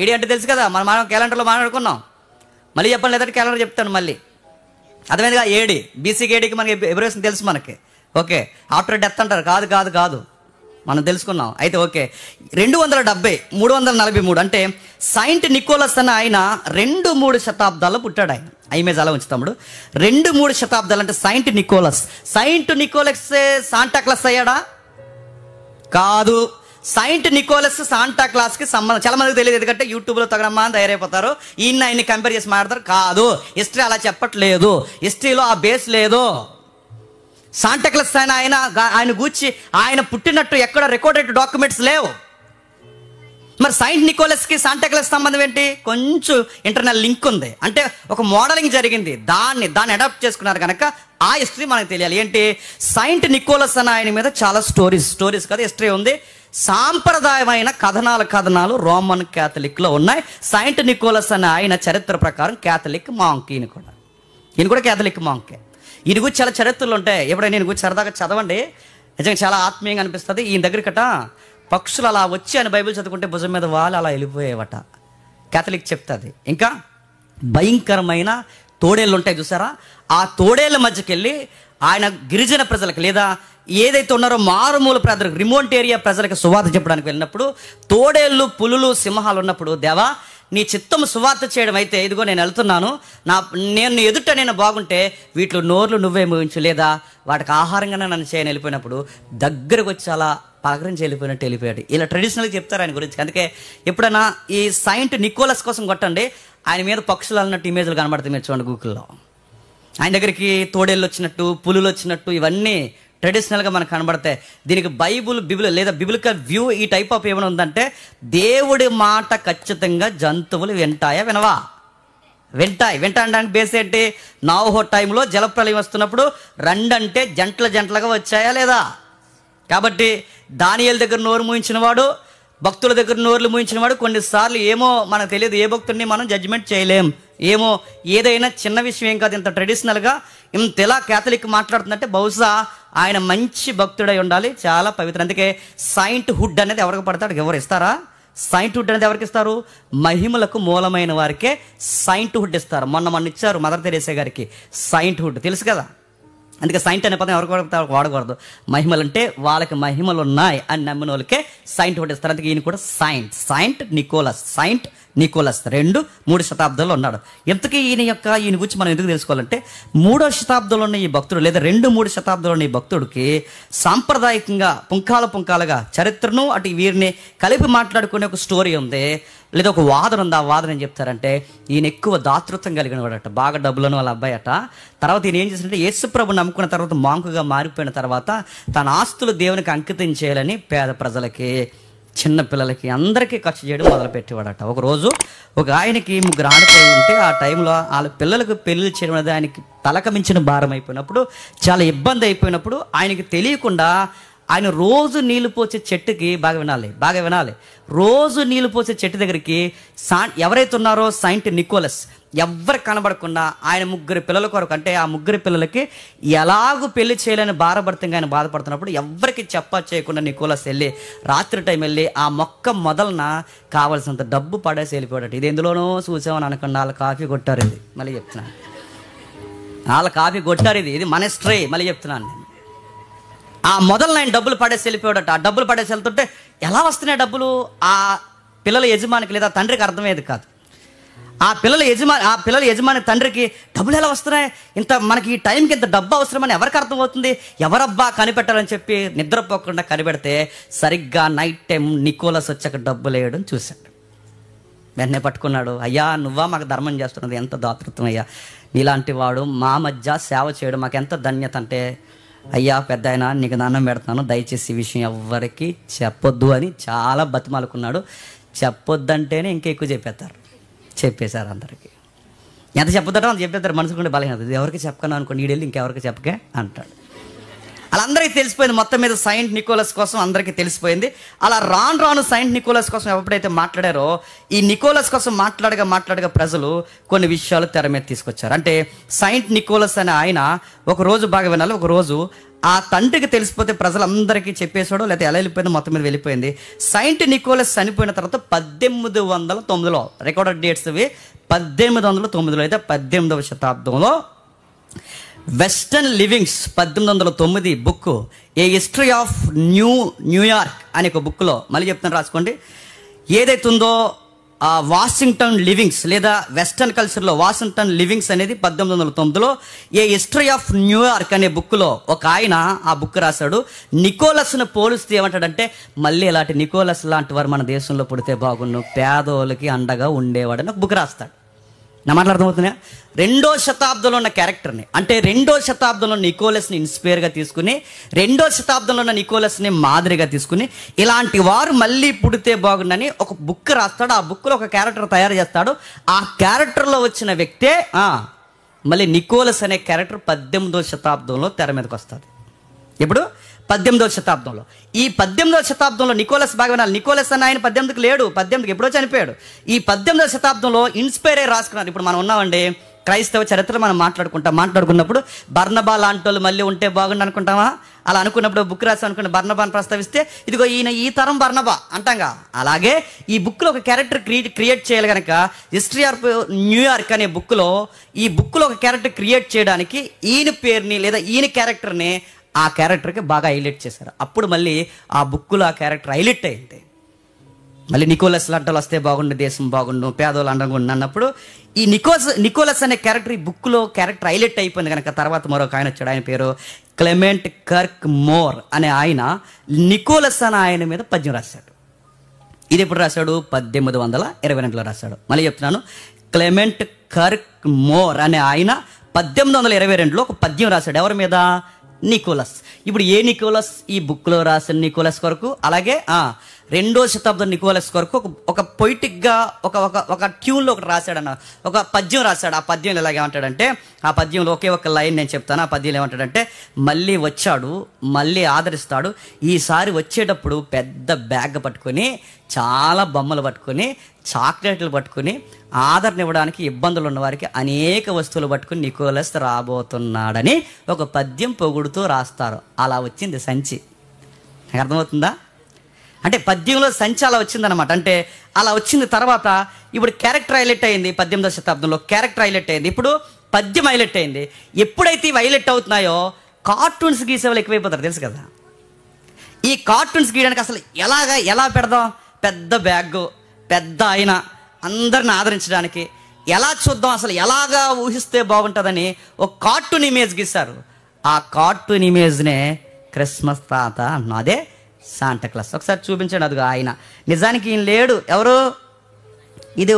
ఏడి అంటే తెలుసు కదా. మనం క్యాలెండర్లో మాట్లాడుకున్నాం. మళ్ళీ చెప్పండి, లేదంటే క్యాలెండర్ చెప్తాను మళ్ళీ. అర్థమైందిగా? ఏడి, బీసీకి ఏడికి మనకి ఎబ్రేషన్ తెలుసు మనకి. ఓకే, ఆఫ్టర్ డెత్ అంటారు. కాదు మనం తెలుసుకున్నాం. అయితే ఓకే, 270 343 అంటే సాయింట్ నికోలస్ అన్న ఆయన 2-3 శతాబ్దాల్లో పుట్టాడు. ఆయన ఇమేజ్ అలా ఉంచు తమ్ముడు. 2-3 శతాబ్దాలు అంటే సాయింట్ నికోలస్ శాంటాక్లాస్ అయ్యాడా? కాదు. సాయింట్ నికోలస్ శాంటాక్లాస్కి సంబంధం చాలా మందికి తెలియదు, ఎందుకంటే యూట్యూబ్లో తగనమ్మా అని తయారైపోతారు. ఆయన్ని కంపేర్ చేసి మాట్లాడతారు. కాదు, హిస్టరీ అలా చెప్పట్లేదు. హిస్టరీలో ఆ బేస్ లేదు. శాంటాక్లాస్ ఆయన గూర్చి ఆయన పుట్టినట్టు ఎక్కడ రికార్డెడ్ డాక్యుమెంట్స్ లేవు. మరి సాయింట్ నికోలస్కి శాంటాక్లాస్ సంబంధం ఏంటి? కొంచెం ఇంటర్నల్ లింక్ ఉంది. అంటే ఒక మోడలింగ్ జరిగింది, దాన్ని అడాప్ట్ చేసుకున్నారు కనుక ఆ హిస్టరీ మనకు తెలియాలి. ఏంటి? సాయింట్ నికోలస్ అన్న ఆయన మీద చాలా స్టోరీస్ కదా హిస్టరీ ఉంది. సాంప్రదాయమైన కథనాలు రోమన్ క్యాథలిక్లో ఉన్నాయి. సాయింట్ నికోలస్ అన్న ఆయన చరిత్ర ప్రకారం క్యాథలిక్ మాంక్. ఈయన కూడా క్యాథలిక్ మాంకే. ఈయన గురించి చాలా చరిత్రలు ఉంటాయి. ఎప్పుడైనా నేను గురించి సరదాగా చదవండి, నిజంగా చాలా ఆత్మీయంగా అనిపిస్తుంది. ఈయన దగ్గరకట పక్షులు అలా వచ్చి అని బైబిల్ చదువుకుంటే భుజం మీద వాళ్ళు అలా వెళ్ళిపోయేవట. క్యాథలిక్ చెప్తుంది. ఇంకా భయంకరమైన తోడేళ్ళు ఉంటాయి చూసారా, ఆ తోడేళ్ళ మధ్యకి వెళ్ళి ఆయన గిరిజన ప్రజలకు లేదా ఏదైతే ఉన్నారో మారుమూల ప్రజలకు, రిమోట్ ఏరియా ప్రజలకు సువార్త చెప్పడానికి వెళ్ళినప్పుడు తోడేళ్ళు, పులులు, సింహాలు ఉన్నప్పుడు, దేవా నీ చిత్తము సువార్త చేయడం అయితే ఇదిగో నేను వెళ్తున్నాను, నేను ఎదుట నేను బాగుంటే వీటిలో నోర్లు నువ్వే మూయించు, లేదా వాటికి ఆహారంగానే నన్ను చేయని వెళ్ళిపోయినప్పుడు దగ్గరకు వచ్చి అలా పలకరించి వెళ్ళిపోయాడు. ఇలా ట్రెడిషనల్గా చెప్తారు ఆయన గురించి. అందుకే ఎప్పుడైనా ఈ సాయింట్ నికోలస్ కోసం కొట్టండి, ఆయన మీద పక్షులు అన్నట్టు ఇమేజ్లు కనబడతాయి. మీరు చూడండి గూగుల్లో. ఆయన దగ్గరికి తోడేళ్ళు వచ్చినట్టు, పులులు వచ్చినట్టు ఇవన్నీ ట్రెడిషనల్గా మనకు కనబడతాయి. దీనికి బైబుల్ లేదా బిబిలికల్ వ్యూ ఈ టైప్ ఆఫ్ ఏమైనా ఉందంటే, దేవుడి మాట ఖచ్చితంగా జంతువులు వింటాయా? వింటానికి బేస్ ఏంటి? నావోహో టైంలో జలప్రలయం వస్తున్నప్పుడు రెండంటే జంటలుగా వచ్చాయా లేదా? కాబట్టి దానియేలు దగ్గర నోరు మూయించిన వాడు, భక్తుల దగ్గర నోర్లు మూయించిన వాడు కొన్నిసార్లు ఏమో మనకు తెలియదు, ఏ భక్తుడిని మనం జడ్జిమెంట్ చేయలేం. ఏమో ఏదైనా చిన్న విషయం ఏం కాదు. ఇంత ట్రెడిషనల్గా ఇంత ఎలా క్యాథలిక్ మాట్లాడుతుందంటే బహుశా ఆయన మంచి భక్తుడై ఉండాలి, చాలా పవిత్ర. అందుకే సాయింట్ హుడ్ అనేది ఎవరికి పడతాడు? ఎవరు ఇస్తారా? సైంట్హుడ్ అనేది ఎవరికి ఇస్తారు? మహిమలకు మూలమైన వారికే సైంట్హుడ్ ఇస్తారు. మొన్న ఇచ్చారు మదర్ తెరేసా గారికి సైంట్హుడ్, తెలుసు కదా. అందుకే సైంట్ అనే పదం ఎవరికి వాడకూడదు. మహిమలు అంటే వాళ్ళకి మహిమలు ఉన్నాయి అని నమ్మిన వాళ్ళకే సైంట్హుడ్ ఇస్తారు. అందుకే ఈయన కూడా సైంట్ నికోలస్ 2-3 శతాబ్దాల్లో ఉన్నాడు. ఇంతకీ ఈయన గురించి మనం ఎందుకు తెలుసుకోవాలంటే 3వ శతాబ్దంలో ఉన్న ఈ భక్తుడు లేదా 2-3 శతాబ్దంలో ఉన్న ఈ భక్తుడికి సాంప్రదాయకంగా పుంఖాలుగా చరిత్రను అటు వీరిని కలిపి మాట్లాడుకునే ఒక స్టోరీ ఉంది, లేదా ఒక వాదన ఉంది. ఆ వాదన ఏం చెప్తారంటే ఈయన ఎక్కువ దాతృత్వం కలిగిన వాడట, బాగా డబ్బులను వాళ్ళ అబ్బాయి అట. తర్వాత ఈయన ఏం చేశారంటే యేసుప్రభు నమ్ముకున్న తర్వాత మాంకుగా మారిపోయిన తర్వాత తన ఆస్తులు దేవునికి అంకితం చేయాలని పేద ప్రజలకి, చిన్న పిల్లలకి అందరికీ ఖర్చు చేయడం మొదలుపెట్టేవాడట. ఒకరోజు ఒక ఆయనకి 3 ఆడపిల్లలు ఉంటే ఆ టైంలో వాళ్ళ పిల్లలకు పెళ్లి చేయడం అనేది ఆయనకి తలక మించిన భారం అయిపోయినప్పుడు, చాలా ఇబ్బంది అయిపోయినప్పుడు ఆయనకి తెలియకుండా ఆయన రోజు నీళ్లు పోసే చెట్టుకి బాగా వినాలి రోజు నీళ్లు పోసే చెట్టు దగ్గరికి ఎవరైతే ఉన్నారో సైంట్ నికోలస్ ఎవ్వరు కనబడకుండా ఆయన 3 పిల్లల కొరకు, అంటే ఆ 3 పిల్లలకి ఎలాగూ పెళ్లి చేయాలని భారభర్తంగా ఆయన బాధపడుతున్నప్పుడు ఎవరికి చేయకుండా నికోలస్ వెళ్ళి రాత్రి టైం వెళ్ళి ఆ మొక్క మొదలన కావాల్సినంత డబ్బు పడేసి వెళ్ళిపోయాడు. ఇది ఎందులోనో చూసామని అనుకున్న వాళ్ళ కాఫీ కొట్టారు. ఇది మళ్ళీ చెప్తున్నాను, వాళ్ళ కాఫీ కొట్టారు. ఇది మన స్ట్రే, మళ్ళీ చెప్తున్నాను నేను. ఆ మొదలన ఆయన డబ్బులు పడేసి వెళ్ళిపోయాడట. ఆ డబ్బులు పడేసి వెళ్తుంటే ఎలా వస్తున్నాయి డబ్బులు? ఆ పిల్లల యజమానికి లేదా తండ్రికి అర్థమయ్యేది కాదు. ఆ పిల్లల యజమాని తండ్రికి డబ్బులు ఎలా వస్తున్నాయి, ఇంత మనకి ఈ టైంకి ఇంత డబ్బు అవసరమని ఎవరికి అర్థమవుతుంది? ఎవరబ్బా కనిపెట్టాలని చెప్పి నిద్రపోకుండా కనిపెడితే సరిగ్గా నైట్ టైం నికోలస్ వచ్చాక డబ్బులు వేయడం చూశాడు. వెంటనే పట్టుకున్నాడు. అయ్యా, నువ్వా మాకు ధర్మం చేస్తున్నది? ఎంత దాతృత్వం అయ్యా, నీలాంటి వాడు మా మధ్య సేవ చేయడం మాకు ఎంత ధన్యత. అంటే అయ్యా పెద్ద ఆయన, నీకు దండం పెడతాను, దయచేసి ఈ విషయం ఎవ్వరికి చెప్పొద్దు అని చాలా బతిమాలుకున్నాడు. చెప్పొద్దంటేనే ఇంకా ఎక్కువ చెప్పేశారు అందరికీ. ఎంత చెప్పొద్దంటే అంత చెప్పేస్తారు. మనసుకుంటే బలహీనత, ఎవరికి చెప్పకను అనుకోండి, ఈడెళ్ళి ఇంకెవరికి చెప్పకే అంటాడు. అలా అందరికీ తెలిసిపోయింది. మొత్తం మీద సైంట్ నికోలస్ కోసం అందరికీ తెలిసిపోయింది. అలా రాను సైంట్ నికోలస్ కోసం ఎప్పుడైతే మాట్లాడారో, ఈ నికోలస్ కోసం మాట్లాడగా ప్రజలు కొన్ని విషయాలు తెర మీద తీసుకొచ్చారు. అంటే సైంట్ నికోలస్ అనే ఆయన ఒకరోజు బాగా వినాలి, ఒకరోజు ఆ తండ్రికి తెలిసిపోతే ప్రజలందరికీ చెప్పేశాడో లేకపోతే ఎలా వెళ్ళిపోయిందో మొత్తం మీద వెళ్ళిపోయింది. సైంట్ నికోలస్ చనిపోయిన తర్వాత 1809లో రికార్డెడ్ డేట్స్ ఇవి. 1809లో అయితే 18వ శతాబ్దంలో western livings 1809 book A history of New York అనే ఒక బుక్లో, మళ్ళీ చెప్తాను రాసుకోండి, ఏదైతే ఉందో వాషింగ్టన్ లివింగ్స్ లేదా వెస్టర్న్ కల్చర్లో వాషింగ్టన్ లివింగ్స్ అనేది 1809లో ఏ హిస్టరీ ఆఫ్ న్యూయార్క్ అనే బుక్లో ఒక ఆయన ఆ బుక్ రాశాడు. నికోలస్ను పోలిస్తే ఏమంటాడంటే, మళ్ళీ ఇలాంటి నికోలస్ లాంటి వారు మన దేశంలో పుడితే బాగుండు, పేదోళ్ళకి అండగా ఉండేవాడని ఒక బుక్ రాస్తాడు. నా మాట్లాడుతున్నా 2వ శతాబ్దంలో ఉన్న క్యారెక్టర్ని, అంటే 2వ శతాబ్దంలో నికోలస్ని ఇన్స్పైర్గా తీసుకుని 2వ శతాబ్దంలో ఉన్న నికోలస్ని మాదిరిగా తీసుకుని ఇలాంటి వారు మళ్ళీ పుడితే బాగుండని ఒక బుక్ రాస్తాడు. ఆ బుక్లో ఒక క్యారెక్టర్ తయారు చేస్తాడు. ఆ క్యారెక్టర్లో వచ్చిన వ్యక్తే మళ్ళీ నికోలస్ అనే క్యారెక్టర్ 18వ శతాబ్దంలో తెర మీదకి వస్తుంది. ఇప్పుడు 18వ శతాబ్దంలో, ఈ 18వ శతాబ్దంలో నికోలస్ బాగా వినాలి. నికోలస్ అని ఆయన 18కి లేడు, 18కి ఎప్పుడో చనిపోయాడు. ఈ 18వ శతాబ్దంలో ఇన్స్పైర్ అయ్యి రాసుకున్నారు. ఇప్పుడు మనం ఉన్నామండి, క్రైస్తవ చరిత్ర మనం మాట్లాడుకున్నప్పుడు బర్నబా లాంటి వాళ్ళు మళ్ళీ ఉంటే బాగుండు అనుకుంటామా? అలా అనుకున్నప్పుడు బుక్ రాసి అనుకున్న బర్నబాని ప్రస్తావిస్తే ఇదిగో ఈయన ఈ తరం బర్నబా అంటాంగా. అలాగే ఈ బుక్లో ఒక క్యారెక్టర్ క్రియేట్ చేయాలి కనుక హిస్టరీ ఆఫ్ న్యూయార్క్ అనే బుక్లో ఈ బుక్లో ఒక క్యారెక్టర్ క్రియేట్ చేయడానికి ఈయన పేరుని లేదా ఈయన క్యారెక్టర్ని ఆ క్యారెక్టర్కి బాగా హైలైట్ చేశారు. అప్పుడు మళ్ళీ ఆ బుక్లో ఆ క్యారెక్టర్ హైలైట్ అయింది. మళ్ళీ నికోలస్ లాంటి వస్తే బాగుండు, దేశం బాగుండు, పేదోళ్ళు అండగా ఉండు అన్నప్పుడు ఈ నికోలస్ అనే క్యారెక్టర్ ఈ బుక్లో క్యారెక్టర్ హైలైట్ అయిపోయింది కనుక తర్వాత మరొక ఆయన వచ్చాడు. ఆయన పేరు క్లెమెంట్ కర్క్ మోర్ అనే ఆయన నికోలస్ అనే ఆయన మీద పద్యం రాశాడు. ఇది ఎప్పుడు రాశాడు? 1822లో రాశాడు. మళ్ళీ చెప్తున్నాను, క్లెమెంట్ కర్క్ మోర్ అనే ఆయన 1822లో ఒక పద్యం రాశాడు. ఎవరి మీద? నికోలస్. ఇప్పుడు ఏ నికోలస్? ఈ బుక్లో రాసిన నికోలస్ కొరకు, అలాగే 2వ శతాబ్దం నికోలస్ కొరకు ఒక పొయిటిక్గా ఒక ట్యూన్లో ఒకటి రాశాడన్న, ఒక పద్యం రాశాడు. ఆ పద్యం ఎలాగేమంటాడంటే, ఆ పద్యంలో ఒకే ఒక లైన్ నేను చెప్తాను. ఆ పద్యంలో ఏమంటాడంటే, మళ్ళీ వచ్చాడు, మళ్ళీ ఆదరిస్తాడు, ఈసారి వచ్చేటప్పుడు పెద్ద బ్యాగ్ పట్టుకొని, చాలా బొమ్మలు పట్టుకొని, చాక్లెట్లు పట్టుకుని, ఆదరణ ఇవ్వడానికి ఇబ్బందులు ఉన్న వారికి అనేక వస్తువులు పట్టుకుని నికోలస్ రాబోతున్నాడని ఒక పద్యం పొగుడుతూ రాస్తారు. అలా వచ్చింది సంచి. నాకు అర్థమవుతుందా? అంటే పద్యంలో సంచి అలా వచ్చిందనమాట. అంటే అలా వచ్చిన తర్వాత ఇప్పుడు క్యారెక్టర్ హైలైట్ అయింది. 18వ శతాబ్దంలో క్యారెక్టర్ హైలైట్ అయింది. ఇప్పుడు పద్యం హైలైట్ అయింది. ఎప్పుడైతే ఇవి హైలైట్ అవుతున్నాయో కార్టూన్స్ గీసే వాళ్ళు ఎక్కువైపోతారు, తెలుసు కదా. ఈ కార్టూన్స్ గీయడానికి అసలు ఎలా పెడదాం, పెద్ద బ్యాగ్, పెద్ద ఆయన, అందరిని ఆదరించడానికి ఎలా చూద్దాం, అసలు ఎలాగా ఊహిస్తే బాగుంటుందని ఒక కార్టూన్ ఇమేజ్ గీశారు. ఆ కార్టూన్ ఇమేజ్నే క్రిస్మస్ తాత అన్నా, అదే శాంటాక్లాస్. ఒకసారి చూపించండి. అదిగో ఆయన. నిజానికి ఈయన లేడు, ఎవరు? ఇది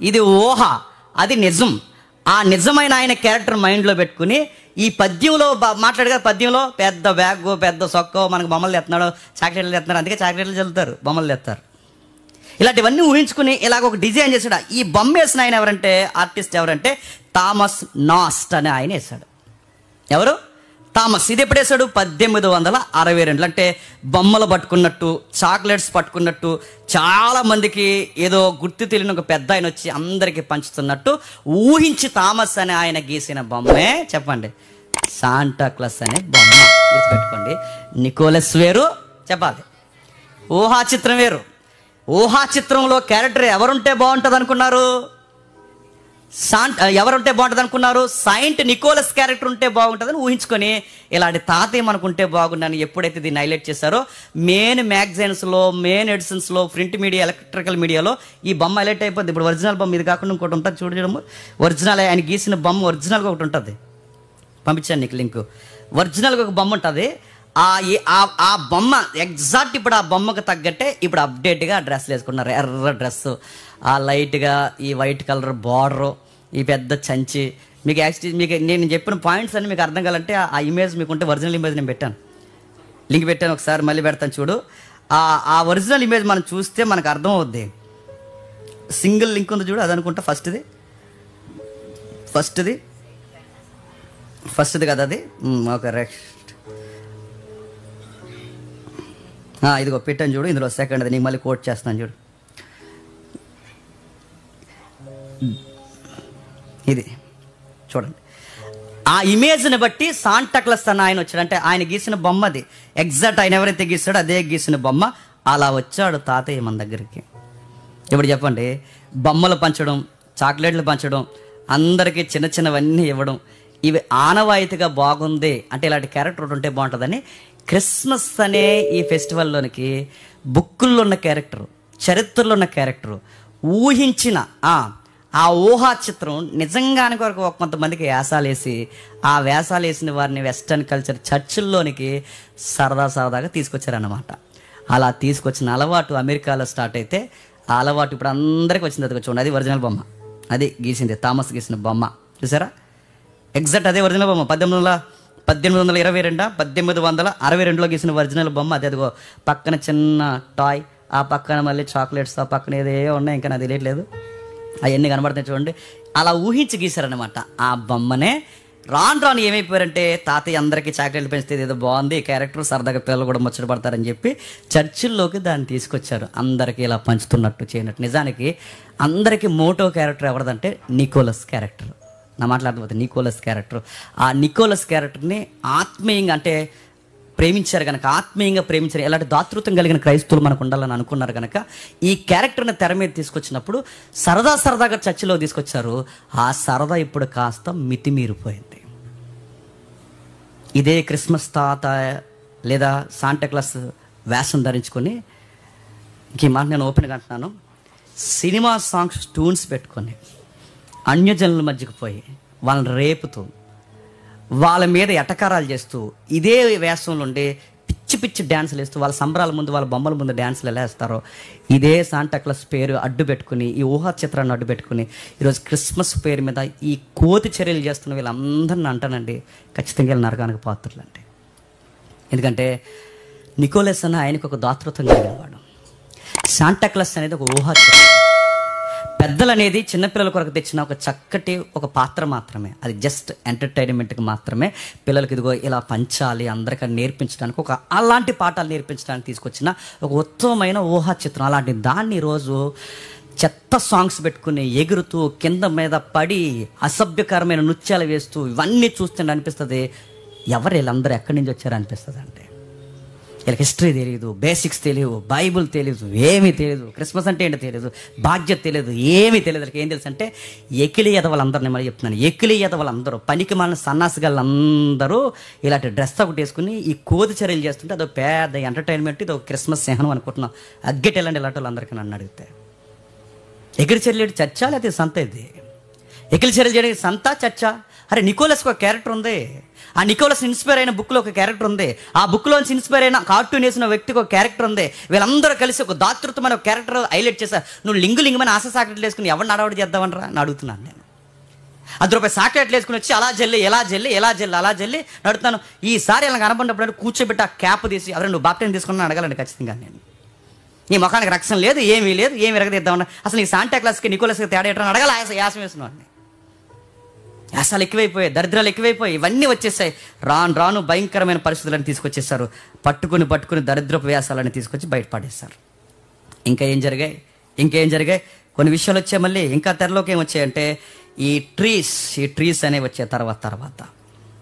ఇది ఊహ, అది నిజం. ఆ నిజమైన ఆయన క్యారెక్టర్ మైండ్లో పెట్టుకుని ఈ పద్యంలో మాట్లాడగా, పద్యంలో పెద్ద బ్యాగ్, పెద్ద సొక్కో, మనకు బొమ్మలు తెస్తున్నాడు, చాక్లెట్లు తెస్తున్నారు, అందుకే చాక్లెట్లు చల్లుతారు, బొమ్మలు తెస్తారు. ఇలాంటివన్నీ ఊహించుకుని ఇలాగ ఒక డిజైన్ చేశాడు. ఈ బొమ్మ వేసిన ఆయన ఎవరంటే, ఆర్టిస్ట్ ఎవరంటే థామస్ నాస్ట్ అనే ఆయన వేశాడు. ఎవరు? థామస్. ఇది ఎప్పుడు వేశాడు? 1862. అంటే బొమ్మలు పట్టుకున్నట్టు, చాక్లెట్స్ పట్టుకున్నట్టు, చాలా మందికి ఏదో గుర్తు తెలియని ఒక పెద్ద ఆయన వచ్చి అందరికీ పంచుతున్నట్టు ఊహించి థామస్ అనే ఆయన గీసిన బొమ్మే చెప్పండి, శాంటాక్లాస్ అనే బొమ్మ. గుర్తుపెట్టుకోండి. నికోలస్ వేరు, చెప్పాలి, ఊహా చిత్రం వేరు. ఊహా చిత్రంలో క్యారెక్టర్ ఎవరుంటే బాగుంటుంది అనుకున్నారు? ఎవరుంటే బాగుంటుంది అనుకున్నారు? సైంట్ నికోలస్ క్యారెక్టర్ ఉంటే బాగుంటుందని ఊహించుకొని ఇలాంటి తాతయ్య మనకుంటే బాగుండని ఎప్పుడైతే దీన్ని హైలైట్ చేశారో మెయిన్ మ్యాగజైన్స్లో, మెయిన్ ఎడిషన్స్లో, ప్రింట్ మీడియా, ఎలక్ట్రికల్ మీడియాలో ఈ బొమ్మ హైలైట్ అయిపోద్ది. ఇప్పుడు ఒరిజినల్ బొమ్మ ఇది కాకుండా ఇంకోటి ఉంటుంది, చూడము. ఒరిజినల్ ఆయన గీసిన బొమ్మ ఒరిజినల్గా ఒకటి ఉంటుంది, పంపించాను నీకు లింకు. ఒరిజినల్గా ఒక బొమ్మ ఉంటుంది. ఆ బొమ్మ ఎగ్జాక్ట్ ఇప్పుడు ఆ బొమ్మకు తగ్గట్టే ఇప్పుడు అప్డేట్గా డ్రెస్లు వేసుకున్నారు. ఎర్ర డ్రెస్సు, ఆ లైట్గా ఈ వైట్ కలర్ బార్డరు, ఈ పెద్ద చంచి. మీకు యాక్చువల్లీ మీకు నేను చెప్పిన పాయింట్స్ అన్ని మీకు అర్థం కావాలంటే ఆ ఇమేజ్ మీకు ఉంటే, ఒరిజినల్ ఇమేజ్ నేను పెట్టాను, లింక్ పెట్టాను, ఒకసారి మళ్ళీ పెడతాను చూడు. ఆ ఒరిజినల్ ఇమేజ్ మనం చూస్తే మనకు అర్థం అవుద్ది. సింగిల్ లింక్ ఉంది చూడు, అది అనుకుంటా ఫస్ట్ది కదా అది. Okay, right. ఇదిగో పెట్టాను చూడు, ఇందులో సెకండ్ అది నీకు మళ్ళీ కోట్ చేస్తాను చూడు. ఇది చూడండి. ఆ ఇమేజ్ని బట్టి శాంటాక్లాస్ అన్న ఆయన వచ్చాడు. అంటే ఆయన గీసిన బొమ్మ అది ఎగ్జాక్ట్ ఆయన ఎవరైతే గీస్తాడో అదే గీసిన బొమ్మ. అలా వచ్చాడు తాతయ్య మన దగ్గరికి. ఇప్పుడు చెప్పండి, బొమ్మలు పంచడం, చాక్లెట్లు పంచడం, అందరికీ చిన్న చిన్నవన్నీ ఇవ్వడం, ఇవి ఆనవాయితీగా బాగుంది. అంటే ఇలాంటి క్యారెక్టర్ ఉంటే బాగుంటుందని క్రిస్మస్ అనే ఈ ఫెస్టివల్లోనికి బుక్కుల్లో ఉన్న క్యారెక్టరు, చరిత్రలో ఉన్న క్యారెక్టరు, ఊహించిన ఆ ఊహా చిత్రం నిజంగానే కొరకు కొంతమందికి వేసాలు వేసి, ఆ వేసాలు వేసిన వారిని వెస్టర్న్ కల్చర్ చర్చిల్లోనికి సరదాగా తీసుకొచ్చారన్నమాట. అలా తీసుకొచ్చిన అలవాటు అమెరికాలో స్టార్ట్ అయితే ఆ అలవాటు ఇప్పుడు అందరికీ వచ్చింది. అది చూడండి, అది ఒరిజినల్ బొమ్మ, అది గీసింది థామస్ గీసిన బొమ్మ. చూసారా? ఎగ్జాక్ట్ అదే ఒరిజినల్ బొమ్మ. 1862లో గీసిన ఒరిజినల్ బొమ్మ అది. అదిగో పక్కన చిన్న టాయ్, ఆ పక్కన మళ్ళీ చాక్లెట్స్, ఆ పక్కన ఏదో ఉన్నాయి, ఇంకా నాకు తెలియట్లేదు, అవన్నీ కనబడుతున్నాయి చూడండి. అలా ఊహించి గీశారనమాట ఆ బొమ్మనే. రాను ఏమైపోయారంటే, తాతయ్య అందరికీ చాక్లెట్లు పెంచితే ఏదో బాగుంది క్యారెక్టర్, సరదాగా పిల్లలు కూడా ముచ్చట పడతారని చెప్పి చర్చిల్లోకి దాన్ని తీసుకొచ్చారు, అందరికీ ఇలా పంచుతున్నట్టు చేయనట్టు. నిజానికి అందరికీ మోటో క్యారెక్టర్ ఎవరిదంటే నికోలస్ క్యారెక్టర్. నా మాట్లాడకపోతే నికోలస్ క్యారెక్టర్. ఆ నికోలస్ క్యారెక్టర్ని ఆత్మీయంగా అంటే ప్రేమించారు కనుక, ఆత్మీయంగా ప్రేమించారు. ఎలాంటి దాతృత్వం కలిగిన క్రైస్తవులు మనకు ఉండాలని అనుకున్నారు కనుక ఈ క్యారెక్టర్ని తెర మీద తీసుకొచ్చినప్పుడు సరదాగా చర్చిలో తీసుకొచ్చారు. ఆ సరదా ఇప్పుడు కాస్త మితిమీరిపోయింది. ఇదే క్రిస్మస్ తాత లేదా శాంటాక్లాస్ వేషం ధరించుకొని, ఈ మాట నేను ఓపెన్గా అంటున్నాను, సినిమా సాంగ్స్ ట్యూన్స్ పెట్టుకొని అన్యజనుల మధ్యకు పోయి వాళ్ళని రేపుతూ, వాళ్ళ మీద ఎటకారాలు చేస్తూ, ఇదే వేషంలో ఉండి పిచ్చి డ్యాన్సులు వేస్తూ, వాళ్ళ సంబరాల ముందు, వాళ్ళ బొమ్మల ముందు డ్యాన్సులు ఎలా వేస్తారో ఇదే శాంటాక్లాస్ పేరు అడ్డు పెట్టుకుని, ఈ ఊహా చిత్రాన్ని అడ్డు పెట్టుకుని ఈరోజు క్రిస్మస్ పేరు మీద ఈ కోతి చర్యలు చేస్తున్న వీళ్ళందరిని అంటానండి, ఖచ్చితంగా వీళ్ళు నరకానికి పాత్రలు అంటే. ఎందుకంటే నికోలస్ అన్న ఆయనకు ఒక దాతృత్వం కలిగిన వాడు, శాంటాక్లాస్ అనేది ఒక ఊహా చిత్రం. పెద్దలు అనేది చిన్నపిల్లల కొరకు తెచ్చిన ఒక చక్కటి ఒక పాత్ర మాత్రమే, అది జస్ట్ ఎంటర్టైన్మెంట్కి మాత్రమే. పిల్లలకి ఇదిగో ఇలా పంచాలి, అందరికీ నేర్పించడానికి, ఒక అలాంటి పాఠాలు నేర్పించడానికి తీసుకొచ్చిన ఒక ఉత్తమమైన ఊహా చిత్రం. అలాంటి దాన్ని ఈరోజు చెత్త సాంగ్స్ పెట్టుకుని ఎగురుతూ, కింద మీద పడి, అసభ్యకరమైన నృత్యాలు వేస్తూ, ఇవన్నీ చూస్తుంటే అనిపిస్తుంది ఎవరు వీళ్ళందరూ ఎక్కడి నుంచి వచ్చారు అనిపిస్తుంది. అంటే వీళ్ళకి హిస్టరీ తెలియదు, బేసిక్స్ తెలియదు, బైబుల్ తెలియదు, ఏమీ తెలియదు, క్రిస్మస్ అంటే ఏంటో తెలియదు, బాధ్యత తెలియదు, ఏమీ తెలియదు. వాళ్ళకి ఏం తెలుసు అంటే ఎకిలి ఎదవలందరూ, నేను మళ్ళీ చెప్తున్నాను, ఎకిలి ఎదవలందరూ, పనికి మన సన్నాసిగాళ్ళందరూ ఇలాంటి డ్రెస్ ఒకటి వేసుకుని ఈ కోతి చర్యలు చేస్తుంటే అదొక పెద్ద ఎంటర్టైన్మెంట్, ఇది ఒక క్రిస్మస్ సహనం అనుకుంటున్నాం. అగ్గెటెళ్ళండి ఇలాంటి వాళ్ళందరికీ నన్ను అడిగితే. ఎగిరి చర్యలు చర్చా లేకపోతే సంత? ఇది ఎకిలి చర్యలు చేయడానికి సంత చర్చా? అరే నికోలస్కి ఒక క్యారెక్టర్ ఉంది, ఆ నికోలస్ ఇన్స్పైర్ అయిన బుక్లో ఒక క్యారెక్టర్ ఉంది, ఆ బుక్లోంచి ఇన్స్పైర్ అయిన కార్టూన్ వేసిన వ్యక్తికి ఒక క్యారెక్టర్ ఉంది. వీళ్ళందరూ కలిసి ఒక దాతృత్వమైన ఒక క్యారెక్టర్ హైలైట్ చేశారు. నువ్వు లింగులింగమైన ఆశ సాకెట్లు వేసుకుని ఎవరిని అడవాడు చేద్దామనరా అని అడుగుతున్నాను నేను. ₹10 సాకెట్లు వేసుకుని వచ్చి అలా జల్లి అలా జల్లి నడుతున్నాను. ఈసారి ఇలా కనబడినప్పుడు కూర్చోబెట్టి ఆ క్యాప్ తీసి ఎవరైనా నువ్వు బాప్టిజం తీసుకుని అడగాలండి ఖచ్చితంగా. నేను నీ ముఖానికి రక్షణ లేదు, ఏమీ లేదు, ఏమి ఎరగదిద్దామన్నా అసలు నీ శాంటా క్లాస్కి నికోలస్కి తేడా ఏంటని అడగాలి. యాసం వేస్తున్నాను. యాసాలు ఎక్కువైపోయాయి, దరిద్రాలు ఎక్కువైపోయి ఇవన్నీ వచ్చేసాయి. రాను భయంకరమైన పరిస్థితులను తీసుకొచ్చేసారు. పట్టుకుని దరిద్రపు వ్యాసాలని తీసుకొచ్చి బయటపడేస్తారు. ఇంకా ఏం జరిగాయి కొన్ని విషయాలు వచ్చాయి. మళ్ళీ ఇంకా తెరలోకి ఏం వచ్చాయంటే ఈ ట్రీస్ అనేవి వచ్చాయి తర్వాత.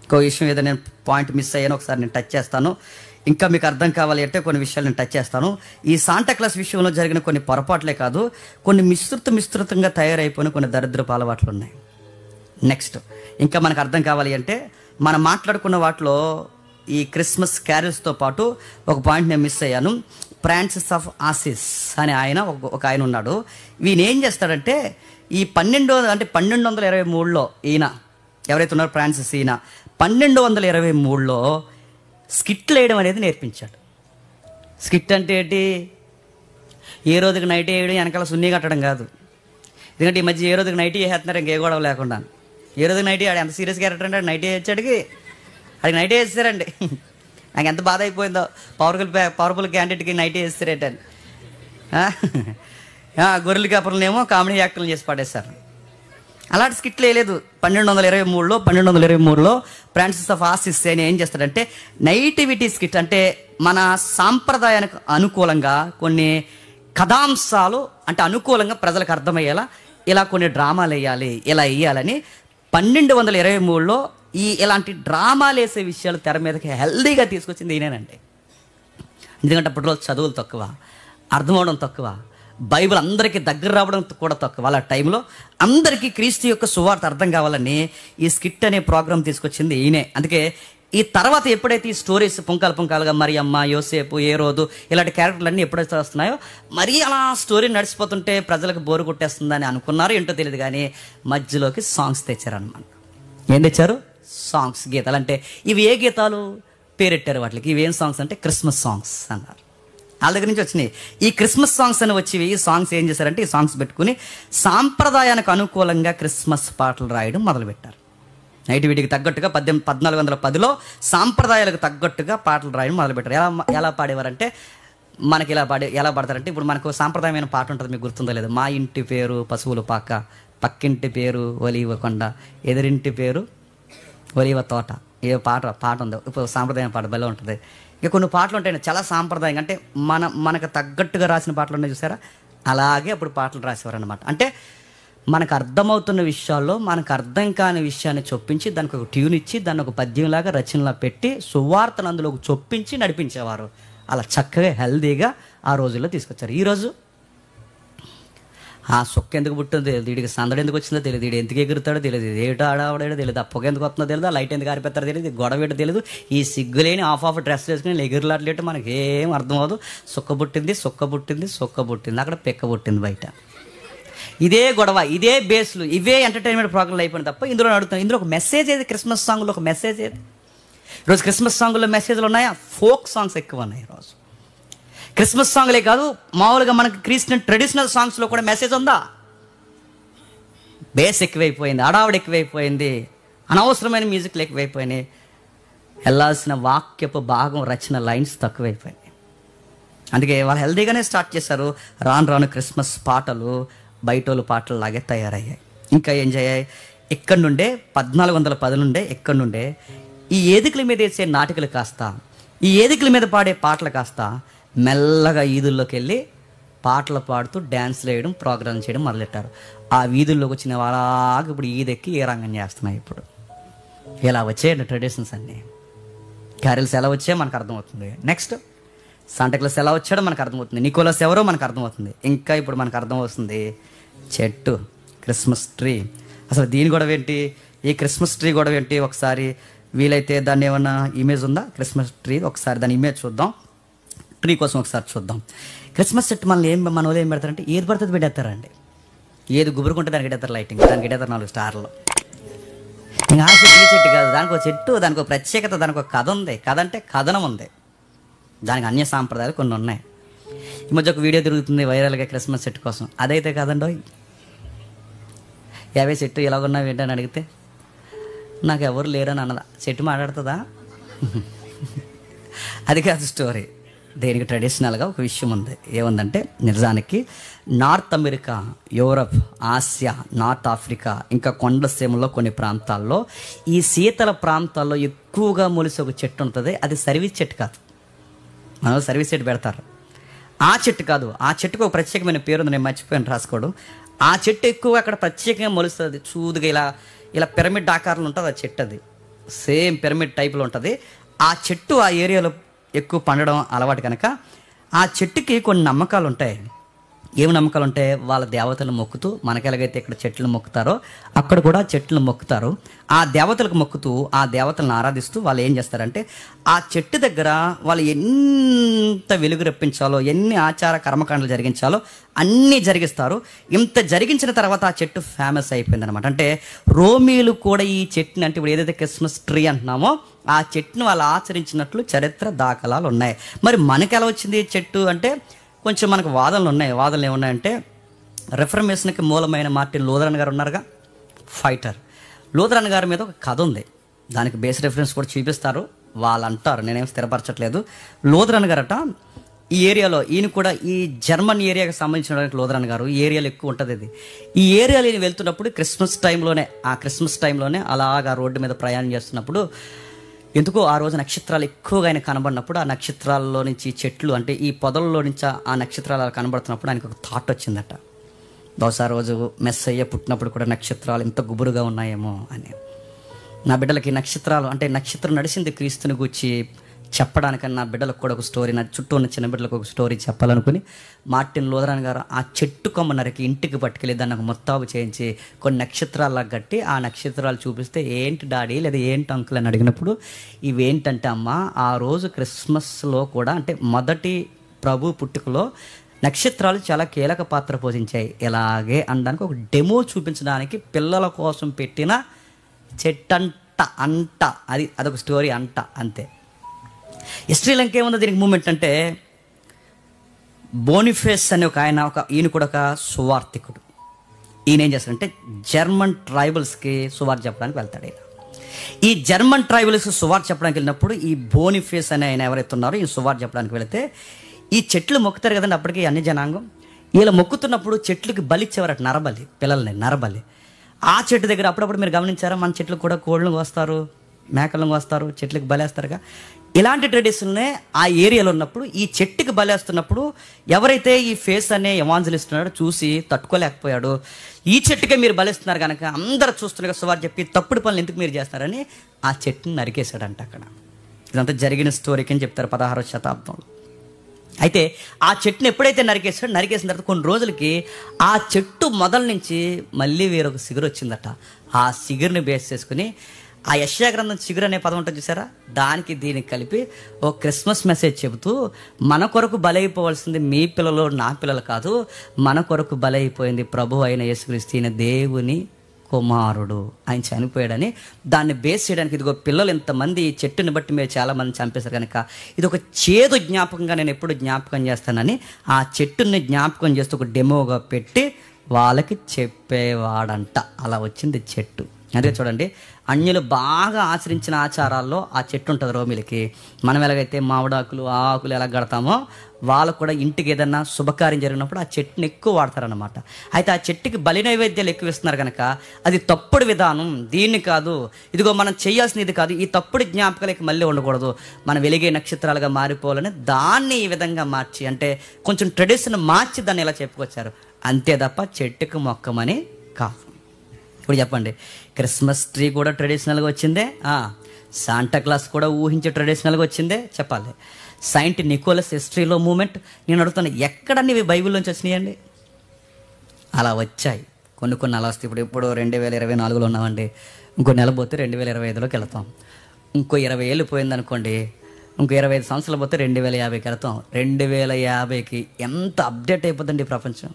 ఇంకో విషయం ఏదో నేను పాయింట్ మిస్ అయ్యాను, ఒకసారి నేను టచ్ చేస్తాను. ఇంకా మీకు అర్థం కావాలి అంటే కొన్ని విషయాలు నేను టచ్ చేస్తాను. ఈ శాంటా క్లాస్ విషయంలో జరిగిన కొన్ని పొరపాట్లే కాదు, కొన్ని మిశ్రితంగా తయారైపోయిన కొన్ని దరిద్రపు అలవాట్లు ఉన్నాయి. నెక్స్ట్ ఇంకా మనకు అర్థం కావాలి అంటే మనం మాట్లాడుకున్న వాటిలో ఈ క్రిస్మస్ క్యారల్స్తో పాటు ఒక పాయింట్ నేను మిస్ అయ్యాను. ఫ్రాన్సిస్ ఆఫ్ అసిస్ అనే ఒక ఆయన ఉన్నాడు. ఈయన ఏం చేస్తాడంటే ఈ 1223లో ఈయన ఎవరైతే ఉన్నారో ఫ్రాన్సిస్, ఈయన 1223లో స్కిట్లు వేయడం అనేది నేర్పించాడు. స్కిట్ అంటే ఏంటి? ఏ రోజుకి నైట్ వేయడం, వెనకాల సున్నీ కట్టడం కాదు. ఎందుకంటే ఈ మధ్య ఏ రోజుకి నైట్ వేసేస్తున్నారు, ఇంకే గొడవ లేకుండా. ఏ రోజుకి నైట్ ఆడు ఎంత సీరియస్ క్యారెక్టర్ అంటే నైట్ వేసాడికి అది నైట్ వేస్తారండి. నాకు ఎంత బాధ అయిపోయిందో, పవర్ఫుల్ క్యాండిడేట్కి నైట్ వేస్తారేటని. గొర్రెల కాపురలనేమో కామెడీ యాక్టర్లు చేసి పడేస్తారు. అలాంటి స్కిట్లు వేయలేదు. 1223లో ఫ్రాన్సిస్ ఆఫ్ అసిస్ అని ఏం చేస్తాడంటే నైటివిటీ స్కిట్, అంటే మన సాంప్రదాయానికి అనుకూలంగా కొన్ని కథాంశాలు అంటే అనుకూలంగా ప్రజలకు అర్థమయ్యేలా ఇలా కొన్ని డ్రామాలు వేయాలి, ఇలా వేయాలని 1223లో ఇలాంటి డ్రామాలు వేసే విషయాలు తెర మీదకి హెల్దీగా తీసుకొచ్చింది ఈయనేనండి. ఎందుకంటే అప్పట్లో చదువులు తక్కువ, అర్థమవడం తక్కువ, బైబిల్ అందరికీ దగ్గర రావడం కూడా తక్కువ. వాళ్ళ టైంలో అందరికీ క్రీస్తు యొక్క సువార్త అర్థం కావాలని ఈ స్కిట్ అనే ప్రోగ్రాం తీసుకొచ్చింది ఈయనే. అందుకే ఈ తర్వాత ఎప్పుడైతే ఈ స్టోరీస్ పుంకాలుగా మరియమ్మ, యోసేపు, ఏరోదు ఇలాంటి క్యారెక్టర్లన్నీ ఎప్పుడైతే వస్తున్నాయో మరీ అలా స్టోరీ నడిచిపోతుంటే ప్రజలకు బోరు కొట్టేస్తుందని అనుకున్నారు, ఏంటో తెలియదు. కానీ మధ్యలోకి సాంగ్స్ తెచ్చారనమాట. ఏం తెచ్చారు? సాంగ్స్, గీతాలు. అంటే ఇవి ఏ గీతాలు పేరెట్టారు వాటికి? ఇవి ఏం సాంగ్స్ అంటే క్రిస్మస్ సాంగ్స్ అన్నారు. వాళ్ళ దగ్గర నుంచి వచ్చినాయి ఈ క్రిస్మస్ సాంగ్స్ అని వచ్చి. ఈ సాంగ్స్ ఏం చేశారంటే ఈ సాంగ్స్ పెట్టుకుని సాంప్రదాయానికి అనుకూలంగా క్రిస్మస్ పాటలు రాయడం మొదలుపెట్టారు. నైటివిటీకి తగ్గట్టుగా 1410లో సాంప్రదాయాలకు తగ్గట్టుగా పాటలు రాయడం మొదలుపెట్టారు. ఎలా పాడేవారంటే మనకి ఎలా పాడతారంటే ఇప్పుడు మనకు సాంప్రదాయమైన పాట ఉంటుంది, మీకు గుర్తుందో లేదు. మా ఇంటి పేరు పశువులు పాక, పక్కింటి పేరు ఒలివ కొండ, ఎదురింటి పేరు ఒలివ తోట. ఏ పాట ఉందో ఇప్పుడు సాంప్రదాయం పాట భలే ఉంటుంది. ఇక కొన్ని పాటలు ఉంటాయి చాలా సాంప్రదాయంగా, అంటే మనకు తగ్గట్టుగా రాసిన పాటలు ఉన్నాయి చూసారా, అలాగే అప్పుడు పాటలు రాసేవారు అనమాట. అంటే మనకు అర్థమవుతున్న విషయాల్లో మనకు అర్థం కాని విషయాన్ని చొప్పించి దానికి ఒక ట్యూన్ ఇచ్చి దాన్ని ఒక పద్యంలాగా రచనలా పెట్టి సువార్తను అందులోకి చొప్పించి నడిపించేవారు. అలా చక్కగా హెల్దీగా ఆ రోజుల్లో తీసుకొచ్చారు. ఈరోజు ఆ సొక్క ఎందుకు పుట్టిందో తెలియదు, వీడికి సందడి ఎందుకు వచ్చిందో తెలియదు, వీడు ఎందుకు ఎగురుతాడో తెలియదు, ఏటో ఆడవాడో తెలియదు, ఆ పొగ ఎందుకు వస్తుందో తెలియదు, ఆ లైట్ ఎందుకు ఆరిపెత్తారో తెలియదు, గొడవ ఏంటో తెలియదు. ఈ సిగ్గులేని ఆఫ్ డ్రెస్ వేసుకుని ఎగురులాట్లేట్టు మనకి ఏం అర్థం అవ్వదు. సొక్క పుట్టింది అక్కడ పెక్క పుట్టింది బయట. ఇదే గొడవ, ఇదే బేస్లు, ఇవే ఎంటర్టైన్మెంట్ ప్రోగ్రాంలు అయిపోయిన తప్ప ఇందులో అడుగుతాం. ఇందులో ఒక మెసేజ్ ఏది? క్రిస్మస్ సాంగ్లో ఒక మెసేజ్ ఏది? ఈరోజు క్రిస్మస్ సాంగ్లో మెసేజ్లు ఉన్నాయా? ఫోక్ సాంగ్స్ ఎక్కువ ఉన్నాయి ఈరోజు. క్రిస్మస్ సాంగ్లే కాదు, మామూలుగా మనకి క్రిస్టియన్ ట్రెడిషనల్ సాంగ్స్లో కూడా మెసేజ్ ఉందా? బేస్ ఎక్కువైపోయింది, అడావుడు ఎక్కువైపోయింది, అనవసరమైన మ్యూజిక్లు ఎక్కువైపోయినాయి, వెళ్ళాల్సిన వాక్యపు భాగం రచన లైన్స్ తక్కువైపోయినాయి. అందుకే వాళ్ళు హెల్దీగానే స్టార్ట్ చేశారు. రాను క్రిస్మస్ పాటలు బయటోళ్ళు పాటలు లాగే తయారయ్యాయి. ఇంకా ఏం చేయాయి? ఎక్కడి నుండే 1410 నుండే ఎక్కడి నుండే ఈ ఏదికల మీద వేసే నాటికలు కాస్త, ఈ ఏదికల మీద పాడే పాటలు కాస్త మెల్లగా ఈదుల్లోకి వెళ్ళి పాటలు పాడుతూ డ్యాన్స్లు వేయడం, ప్రోగ్రాం చేయడం మొదలెట్టారు. ఆ వీధుల్లోకి వచ్చిన వాళ్ళకి ఇప్పుడు ఈదెక్కి ఏ రంగం చేస్తున్నాయి. ఇప్పుడు ఇలా వచ్చాయండి ట్రెడిషన్స్ అన్నీ. క్యారల్స్ ఎలా వచ్చాయో మనకు అర్థమవుతుంది. నెక్స్ట్ శాంటాక్లాస్ ఎలా వచ్చాడో మనకు అర్థమవుతుంది, నికోలస్ ఎవరో మనకు అర్థమవుతుంది. ఇంకా ఇప్పుడు మనకు అర్థమవుతుంది చెట్టు, క్రిస్మస్ ట్రీ. అసలు దీని గొడవ ఏంటి, ఈ క్రిస్మస్ ట్రీ గొడవ ఏంటి? ఒకసారి వీలైతే దాన్ని ఏమన్నా ఇమేజ్ ఉందా క్రిస్మస్ ట్రీ? ఒకసారి దాని ఇమేజ్ చూద్దాం, ట్రీ కోసం ఒకసారి చూద్దాం. క్రిస్మస్ చెట్టు మన వాళ్ళు ఏం పెడతారంటే ఏది పడుతుంది పెట్టేస్తారండి. ఏది గుబురుకుంటే దానికి పెట్టేస్తారు లైటింగ్, దానికి పెట్టేస్తారు 4 స్టార్లు. ఇంకా ఆ చెట్టు ఈ చెట్టు కాదు, దానికి ఒక చెట్టు, దానికి ఒక ప్రత్యేకత, దానికి ఒక కథ ఉంది. కథ అంటే కథనం ఉంది, దానికి అన్య సాంప్రదాయాలు కొన్ని ఉన్నాయి. ఈ మధ్య ఒక వీడియో తిరుగుతుంది వైరల్గా క్రిస్మస్ చెట్టు కోసం. అదైతే కాదండో, యావే చెట్టు ఎలాగున్నావు ఏంటని అడిగితే నాకు ఎవరు లేరని అన్నదా. చెట్టు మాట్లాడుతుందా? అది కాదు స్టోరీ. దేనికి ట్రెడిషనల్గా ఒక విషయం ఉంది. ఏముందంటే నిజానికి north America, Europe, Asia, north Africa, ఇంకా కొండ సీమలో కొన్ని ప్రాంతాల్లో, ఈ శీతల ప్రాంతాల్లో ఎక్కువగా మొలిసే ఒక చెట్టు ఉంటుంది. అది సర్వీస్ చెట్టు కాదు, మన సర్వీస్ చెట్టు పెడతారు. ఆ చెట్టు కాదు, ఆ చెట్టుకు ఒక ప్రత్యేకమైన పేరు ఉంది, నేను మర్చిపోయాను రాసుకోవడం. ఆ చెట్టు ఎక్కువగా అక్కడ ప్రత్యేకంగా మొలుస్తుంది. చూదుగా ఇలా పిరమిడ్ ఆకారంలో ఉంటుంది ఆ చెట్టు. అది సేమ్ పిరమిడ్ టైప్లో ఉంటుంది. ఆ చెట్టు ఆ ఏరియాలో ఎక్కువ పండడం అలవాటు కనుక ఆ చెట్టుకి కొన్ని నమ్మకాలు ఉంటాయి. ఏమి నమ్మకాలు ఉంటాయి? వాళ్ళ దేవతలను మొక్కుతూ, మనకి ఎలాగైతే ఇక్కడ చెట్లను మొక్కుతారో అక్కడ కూడా చెట్లను మొక్కుతారు. ఆ దేవతలకు మొక్కుతూ, ఆ దేవతలను ఆరాధిస్తూ వాళ్ళు ఏం చేస్తారంటే ఆ చెట్టు దగ్గర వాళ్ళు ఎంత వెలుగు రప్పించాలో, ఎన్ని ఆచార కర్మకాండలు జరిగించాలో అన్నీ జరిగిస్తారు. ఇంత జరిగించిన తర్వాత ఆ చెట్టు ఫేమస్ అయిపోయింది అనమాట. అంటే రోమీలు కూడా ఈ చెట్టుని, అంటే ఇప్పుడు ఏదైతే క్రిస్మస్ ట్రీ అంటున్నామో ఆ చెట్టును వాళ్ళు ఆచరించినట్లు చరిత్ర దాఖలాలు ఉన్నాయి. మరి మనకు ఎలా వచ్చింది ఈ చెట్టు అంటే కొంచెం మనకు వాదనలు ఉన్నాయి. వాదనలు ఏమున్నాయంటే రిఫర్మేషన్కి మూలమైన మార్టిన్ లూథరన్ గారు ఉన్నారుగా, ఫైటర్. లూథరన్ గారి మీద ఒక కథ ఉంది, దానికి బేస్ రెఫరెన్స్ కూడా చూపిస్తారు. వాళ్ళు అంటారు, నేనేం స్థిరపరచట్లేదు. లూథరన్ గారట ఈ ఏరియాలో, ఈయన కూడా ఈ జర్మన్ ఏరియాకి సంబంధించిన లూథరన్ గారు, ఈ ఏరియాలో ఎక్కువ ఉంటుంది. ఇది ఈ ఏరియాలో ఈయన వెళ్తున్నప్పుడు క్రిస్మస్ టైంలోనే అలాగా రోడ్డు మీద ప్రయాణం చేస్తున్నప్పుడు ఎందుకో ఆ రోజు నక్షత్రాలు ఎక్కువగా ఆయన కనబడినప్పుడు, ఆ నక్షత్రాల్లో నుంచి చెట్లు, అంటే ఈ పొదల్లో నుంచి ఆ నక్షత్రాలు కనబడుతున్నప్పుడు ఆయనకు ఒక థాట్ వచ్చిందట. బహుశా రోజు మెస్సయ్య పుట్టినప్పుడు కూడా నక్షత్రాలు ఇంత గుబురుగా ఉన్నాయేమో అని. నా బిడ్డలకి నక్షత్రాలు అంటే నక్షత్రం నడిచింది క్రీస్తుని గూర్చి చెప్పడానికన్నా నా బిడ్డలకు కూడా ఒక స్టోరీ, నా చుట్టూ ఉన్న చిన్న బిడ్డలకు ఒక స్టోరీ చెప్పాలనుకుని మార్టిన్ లూథరన్ గారు ఆ చెట్టు కొమ్మ నరికి ఇంటికి పట్టుకెళ్ళి దాన్ని ఒక మొత్తాబు చేయించి కొన్ని నక్షత్రాలకు కట్టి ఆ నక్షత్రాలు చూపిస్తే ఏంటి డాడీ లేదా ఏంటి అంకుల్ అని అడిగినప్పుడు ఇవేంటంటే అమ్మ, ఆ రోజు క్రిస్మస్లో కూడా అంటే మొదటి ప్రభు పుట్టుకలో నక్షత్రాలు చాలా కీలక పాత్ర పోషించాయి. ఎలాగే అనడానికి ఒక డెమో చూపించడానికి పిల్లల కోసం పెట్టిన చెట్టంట అదొక స్టోరీ అంతే. హిస్టరీలో ఇంకేముందో దీనికి మూమెంట్ అంటే బోనిఫేస్ అనే ఈయన కూడా ఒక సువార్థికుడు. ఈయన ఏం చేస్తాడంటే జర్మన్ ట్రైబల్స్కి సువార్త చెప్పడానికి వెళ్తాడు. ఈ జర్మన్ ట్రైబల్స్ సువార్త చెప్పడానికి వెళ్ళినప్పుడు ఈ బోనిఫేస్ అనే ఆయన ఎవరైతే ఉన్నారో ఈ సువార్త చెప్పడానికి వెళితే ఈ చెట్లు మొక్కుతారు కదండి అప్పటికి అన్ని జనాంగం. ఇలా మొక్కుతున్నప్పుడు చెట్లకి బలిచ్చేవారట, నరబలి, పిల్లల్ని నరబలి. ఆ చెట్టు దగ్గర అప్పుడప్పుడు మీరు గమనించారా, మన చెట్లు కూడా కోళ్ళను వస్తారు, మేకలను వస్తారు, చెట్లకు బలేస్తారుగా. ఇలాంటి ట్రెడిషన్నే ఆ ఏరియాలో ఉన్నప్పుడు ఈ చెట్టుకి బలేస్తున్నప్పుడు ఎవరైతే ఈ ఫేస్ అనే ఎవాంజలిస్ట్ ఉన్నాడో చూసి తట్టుకోలేకపోయాడు. ఈ చెట్టుకే మీరు బలిస్తున్నారు కనుక అందరూ చూస్తున్నారు సువార్త చెప్పి తప్పుడు పనులు ఎందుకు మీరు చేస్తున్నారని ఆ చెట్టుని నరికేశాడంట. అక్కడ ఇదంతా జరిగిన స్టోరీకి అని చెప్తారు 16వ శతాబ్దంలో. అయితే ఆ చెట్టుని ఎప్పుడైతే నరికేసిన తర్వాత కొన్ని రోజులకి ఆ చెట్టు మొదల నుంచి మళ్ళీ వేరొక చిగురు వచ్చిందట. ఆ చిగురుని బేస్ చేసుకుని ఆ యెషయా గ్రంథం చిగురు అనే పదం ఉంటుంది చూసారా, దానికి దీనికి కలిపి ఓ క్రిస్మస్ మెసేజ్ చెబుతూ మన కొరకు బలైపోవాల్సింది మీ పిల్లలు నా పిల్లలు కాదు, మన కొరకు బలైపోయింది ప్రభు అయిన యేసుక్రీస్తు ఈయన దేవుని కుమారుడు, ఆయన చనిపోయాడని దాన్ని బేస్ చేయడానికి ఇదిగో పిల్లలు ఇంతమంది చెట్టుని బట్టి మీరు చాలామంది చంపేశారు కనుక ఇది ఒక చేదు జ్ఞాపకంగా నేను ఎప్పుడు జ్ఞాపకం చేస్తానని ఆ చెట్టుని జ్ఞాపకం చేస్తూ ఒక డెమోగా పెట్టి వాళ్ళకి చెప్పేవాడంట. అలా వచ్చింది చెట్టు. అదే చూడండి, అన్యులు బాగా ఆచరించిన ఆచారాల్లో ఆ చెట్టు ఉంటుంది రోమిలకి. మనం ఎలాగైతే మామిడాకులు ఆకులు ఎలా కడతామో వాళ్ళకు కూడా ఇంటికి ఏదన్నా శుభకార్యం జరిగినప్పుడు ఆ చెట్టుని ఎక్కువ వాడతారనమాట. అయితే ఆ చెట్టుకి బలి నైవేద్యాలు ఎక్కువ ఇస్తున్నారు కనుక అది తప్పుడు విధానం, దీన్ని కాదు, ఇదిగో మనం చేయాల్సిన ఇది కాదు, ఈ తప్పుడు జ్ఞాపకాలకి మళ్ళీ ఉండకూడదు, మనం వెలిగే నక్షత్రాలుగా మారిపోవాలని దాన్ని ఈ విధంగా మార్చి, అంటే కొంచెం ట్రెడిషన్ మార్చి దాన్ని ఇలా చెప్పుకొచ్చారు అంతే తప్ప చెట్టుకు మొక్కమని కాదు. ఇప్పుడు చెప్పండి, క్రిస్మస్ ట్రీ కూడా ట్రెడిషనల్గా వచ్చిందే, శాంటాక్లాస్ కూడా ఊహించే ట్రెడిషనల్గా వచ్చిందే చెప్పాలి. సెయింట్ నికోలస్ హిస్టరీలో మూమెంట్. నేను అడుగుతాను, ఎక్కడన్నీ ఇవి బైబిల్లోంచి వచ్చినాయండి? అలా వచ్చాయి కొన్ని అలా వస్తాయి. ఇప్పుడు 2024లో ఉన్నామండి, ఇంకో నెల పోతే 2025లోకి వెళ్తాం. ఇంకో 20 ఏళ్ళు పోయిందనుకోండి, ఇంకో 25 సంవత్సరాలు పోతే 2050కి వెళ్తాం. 2050కి ఎంత అప్డేట్ అయిపోతుందండి ప్రపంచం.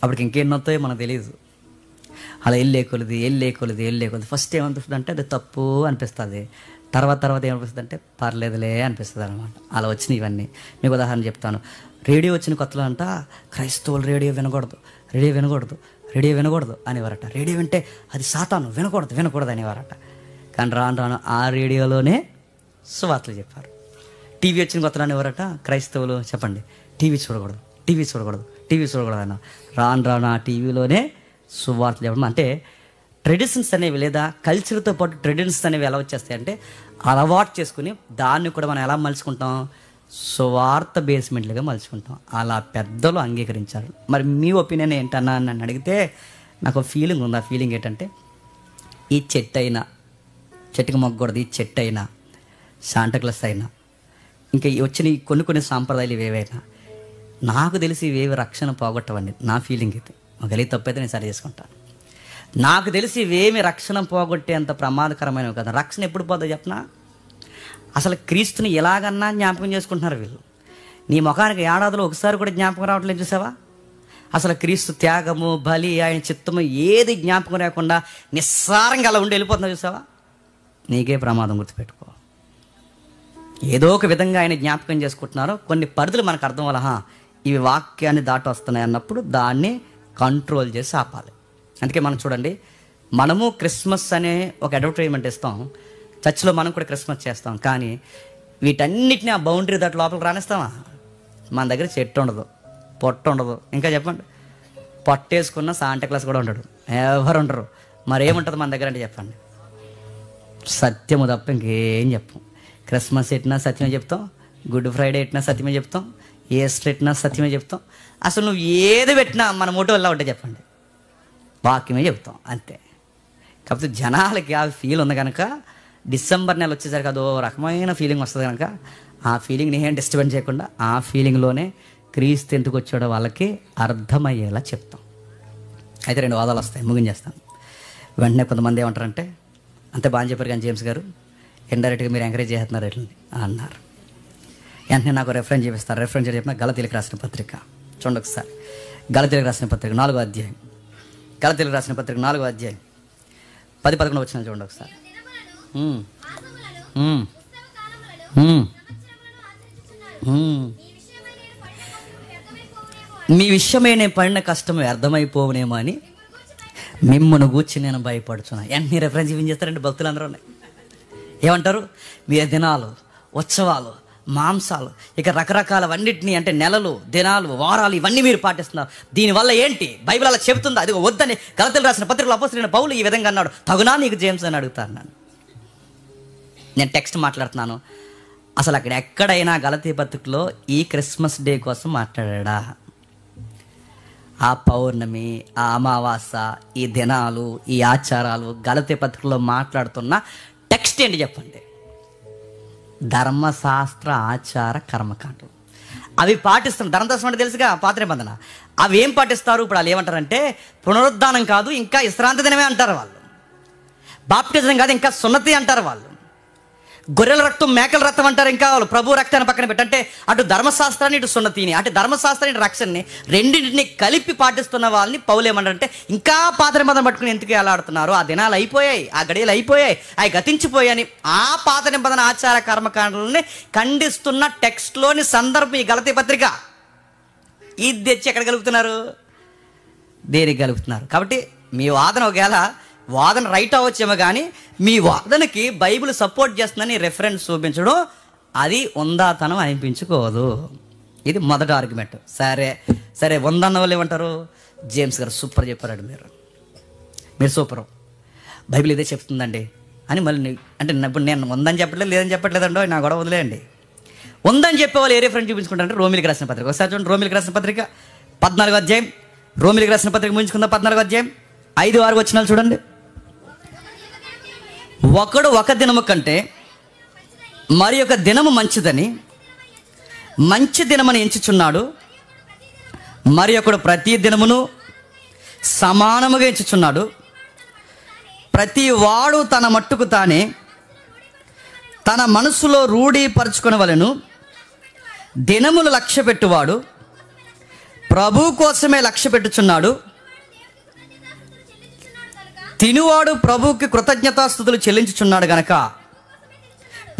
అప్పటికి ఇంకేం వస్తాయో మనకు తెలియదు. అలా వెళ్ళే కొలిది ఫస్ట్ ఏమనిపిస్తుంది అంటే అది తప్పు అనిపిస్తుంది. తర్వాత ఏమనిపిస్తుంది అంటే పర్లేదులే అనిపిస్తుంది అనమాట. అలా వచ్చినాయి ఇవన్నీ. మీకు ఉదాహరణ చెప్తాను. రేడియో వచ్చిన కొత్తలో అంట క్రైస్తవులు రేడియో వినకూడదు అనేవారట. రేడియో వింటే అది సాతాను, వినకూడదు అనేవారట. కానీ రాను ఆ రేడియోలోనే సువార్తలు చెప్పారు. టీవీ వచ్చిన కొత్తలో అనేవారట క్రైస్తవులు చెప్పండి టీవీ చూడకూడదు అన్న. రాను ఆ టీవీలోనే సువార్తలు చెప్పడం. అంటే ట్రెడిషన్స్ అనేవి లేదా కల్చర్తో పాటు ట్రెడిషన్స్ అనేవి ఎలా వచ్చేస్తాయి అంటే అలవాటు చేసుకుని దాన్ని కూడా మనం ఎలా మలుచుకుంటాం, సువార్త బేస్మెంట్లుగా మలుచుకుంటాం. అలా పెద్దలు అంగీకరించారు. మరి మీ ఒపీనియన్ ఏంటన్నా అని నన్ను అడిగితే నాకు ఫీలింగ్ ఉంది. ఆ ఫీలింగ్ ఏంటంటే ఈ చెట్టుకి మొగ్గకూడదు, ఈ చెట్టు అయినా శాంటాక్లాస్ అయినా ఇంకా వచ్చిన కొన్ని సాంప్రదాయాలు ఇవేవైనా నాకు తెలిసి ఇవేవి రక్షణ పోగొట్టవండి. నా ఫీలింగ్ అయితే ఒకవేళ తప్పైతే నేను సరి చేసుకుంటాను. నాకు తెలిసి ఇవేమి రక్షణ పోగొట్టేంత ప్రమాదకరమైనవి కదా. రక్షణ ఎప్పుడు పోతుందో చెప్పనా? అసలు క్రీస్తుని ఎలాగన్నా జ్ఞాపకం చేసుకుంటున్నారు వీళ్ళు. నీ ముఖానికి ఏడాదిలో ఒకసారి కూడా జ్ఞాపకం రావట్లేదు చూసావా? అసలు క్రీస్తు త్యాగము, బలి, ఆయన చిత్తము ఏది జ్ఞాపకం లేకుండా నిస్సారంగా అలా ఉండి వెళ్ళిపోతుందో చూసావా? నీకే ప్రమాదం, గుర్తుపెట్టుకో. ఏదో ఒక విధంగా ఆయన జ్ఞాపకం చేసుకుంటున్నారు. కొన్ని పరిధులు మనకు అర్థం వల్ల ఇవి వాక్యాన్ని దాటి వస్తున్నాయి అన్నప్పుడు దాన్ని కంట్రోల్ చేసి ఆపాలి. అందుకే మనం చూడండి, మనము క్రిస్మస్ అనే ఒక అడ్వర్టైజ్మెంట్ ఇస్తాం, చర్చ్లో మనం కూడా క్రిస్మస్ చేస్తాం. కానీ వీటన్నిటిని ఆ బౌండరీ దాటి లోపలికి రానిస్తామా? మన దగ్గర చెట్టు ఉండదు, పొట్ట ఉండదు, ఇంకా చెప్పండి పొట్టేసుకున్న శాంటాక్లాస్ కూడా ఉండడు, ఎవరు ఉండరు. మరి ఏముంటుంది మన దగ్గర అంటే చెప్పండి? సత్యము తప్ప ఇంకేం చెప్పం. క్రిస్మస్ ఎట్టినా సత్యమే చెప్తాం, గుడ్ ఫ్రైడే ఎట్టినా సత్యమే చెప్తాం, ఈస్టర్ ఎట్టినా సత్యమే చెప్తాం. అసలు నువ్వు ఏది పెట్టినా మన మోటో ఎలా ఉంటే చెప్పండి, వాక్యమే చెప్తాం అంతే. కాకపోతే జనాలకి ఆ ఫీల్ ఉంది కనుక డిసెంబర్ నెల వచ్చేసరికి అదో రకమైన ఫీలింగ్ వస్తుంది కనుక ఆ ఫీలింగ్ని ఏం డిస్టర్బెన్స్ చేయకుండా ఆ ఫీలింగ్లోనే క్రీస్తు ఎందుకు వచ్చాడో వాళ్ళకి అర్థమయ్యేలా చెప్తాం. అయితే 2 వాదాలు వస్తాయి, ముగించేస్తాను. వెంటనే కొంతమంది ఏమంటారంటే అంతే బాగా చెప్పారు కానీ జేమ్స్ గారు ఇండైరెక్ట్గా మీరు ఎంకరేజ్ చేస్తున్నారు ఎట్లని అన్నారు. వెంటనే నాకు రెఫరెన్స్ చూపిస్తారు. రెఫరెన్స్ చెప్పిన గలతీలకు రాసిన పత్రిక చూడండి ఒకసారి. గలతీలకు రాసిన పత్రిక 4వ అధ్యాయం, గలతీలకు రాసిన పత్రిక 4వ అధ్యాయం 10-11 వచ్చిన చూడండి ఒకసారి. మీ విషయమే నేను పడిన కష్టం వ్యర్థమైపోవునేమో అని మిమ్మల్ని గూర్చి నేను భయపడుతున్నా. వెంటనే రెఫరెన్స్ ఏం చేస్తారంటే భక్తులందరూ ఏమంటారు? మీ దినాలు, ఉత్సవాలు, మాంసాలు, ఇక రకరకాలవన్నిటినీ అంటే నెలలు, దినాలు, వారాలు ఇవన్నీ మీరు పాటిస్తున్నారు. దీనివల్ల ఏంటి? బైబిల్ అలా చెబుతుందా? అది వద్దని గలతీయులకు రాసిన పత్రికలో అపోస్తలుడైన పౌలు ఈ విధంగా అన్నాడు. తగునా నీకు జేమ్స్ అని అడుగుతాను. నేను టెక్స్ట్ మాట్లాడుతున్నాను. అసలు అక్కడ ఎక్కడైనా గలతీ పత్రికలో ఈ క్రిస్మస్ డే కోసం మాట్లాడా? ఆ పౌర్ణమి, ఆ అమావాస, ఈ దినాలు, ఈ ఆచారాలు గలతీ పత్రికలో మాట్లాడుతున్న టెక్స్ట్ ఏంటి చెప్పండి? ధర్మశాస్త్ర ఆచార కర్మకాండం. అవి పాటిస్తాం. ధర్మశాస్త్రం అంటే తెలుసుగా, పాత నిబంధన. అవి ఏం పాటిస్తారు? ఇప్పుడు వాళ్ళు ఏమంటారంటే పునరుద్ధానం కాదు, ఇంకా విశ్రాంతి దినమే అంటారు వాళ్ళు. బాప్టిజం కాదు, ఇంకా సున్నతి అంటారు వాళ్ళు. గొర్రెల రక్తం, మేకల రక్తం అంటారు ఇంకా వాళ్ళు. ప్రభు రక్తాన్ని పక్కన పెట్టంటే అటు ధర్మశాస్త్రాన్ని, ఇటు సున్నతిని, అటు ధర్మశాస్త్రాన్ని, ఇటు రక్షణని రెండింటిని కలిపి పాటిస్తున్న వాళ్ళని పౌలు ఏమంటారంటే ఇంకా పాత నిబంధన పట్టుకుని ఎందుకు ఎలాడుతున్నారు? ఆ దినాలు అయిపోయాయి, ఆ గడియలు అయిపోయాయి, అవి గతించిపోయాయని ఆ పాత నిబంధన ఆచార కర్మకాండాలని ఖండిస్తున్న టెక్స్ట్లోని సందర్భం ఈ గలతీ పత్రిక. ఇది తెచ్చి ఎక్కడ కలుపుతున్నారు? దేనికి కలుపుతున్నారు? కాబట్టి మీ వాదన ఒకవేళ వాదన రైట్ అవ్వచ్చేమో కానీ మీ వాదనకి బైబిల్ సపోర్ట్ చేస్తుందని రెఫరెన్స్ చూపించడం అది ఉందాతనం అనిపించుకోదు. ఇది మొదటి ఆర్గ్యుమెంట్. సరే ఉందన్న వాళ్ళు ఏమంటారు? జేమ్స్ గారు సూపర్ చెప్పారండి, మీరు సూపరు, బైబిల్ ఇదే చెప్తుందండి అని మళ్ళీ అంటే ఇప్పుడు నేను ఉందని చెప్పట్లేదు, లేదని చెప్పట్లేదండో, నా గొడవ వదిలేయండి. ఉందని చెప్పేవాళ్ళు ఏ రెఫరెన్స్ చూపించుకుంటారంటే రోమిలికి రాసిన పత్రిక. ఒకసారి చూడండి, రోమిలికి రాసిన పత్రిక 14వ అధ్యాయం. రోమిలికి రాసిన పత్రిక ముగించుకుందాం. 14వ అధ్యాయం 5-6 వచనాలు చూడండి. ఒకడు ఒక దినము కంటే మరి ఒక దినము మంచిదని మంచి దినమని ఎంచుచున్నాడు, మరి ఒకడు ప్రతి దినమును సమానముగా ఎంచుచున్నాడు. ప్రతి వాడు తన మట్టుకు తానే తన మనసులో రూఢీపరచుకొనవలెను. దినములు లక్ష్య పెట్టువాడు ప్రభు కోసమే లక్ష్య పెట్టుచున్నాడు. తినువాడు ప్రభువుకి కృతజ్ఞతాస్తుతులు చెల్లించుచున్నాడు గనక.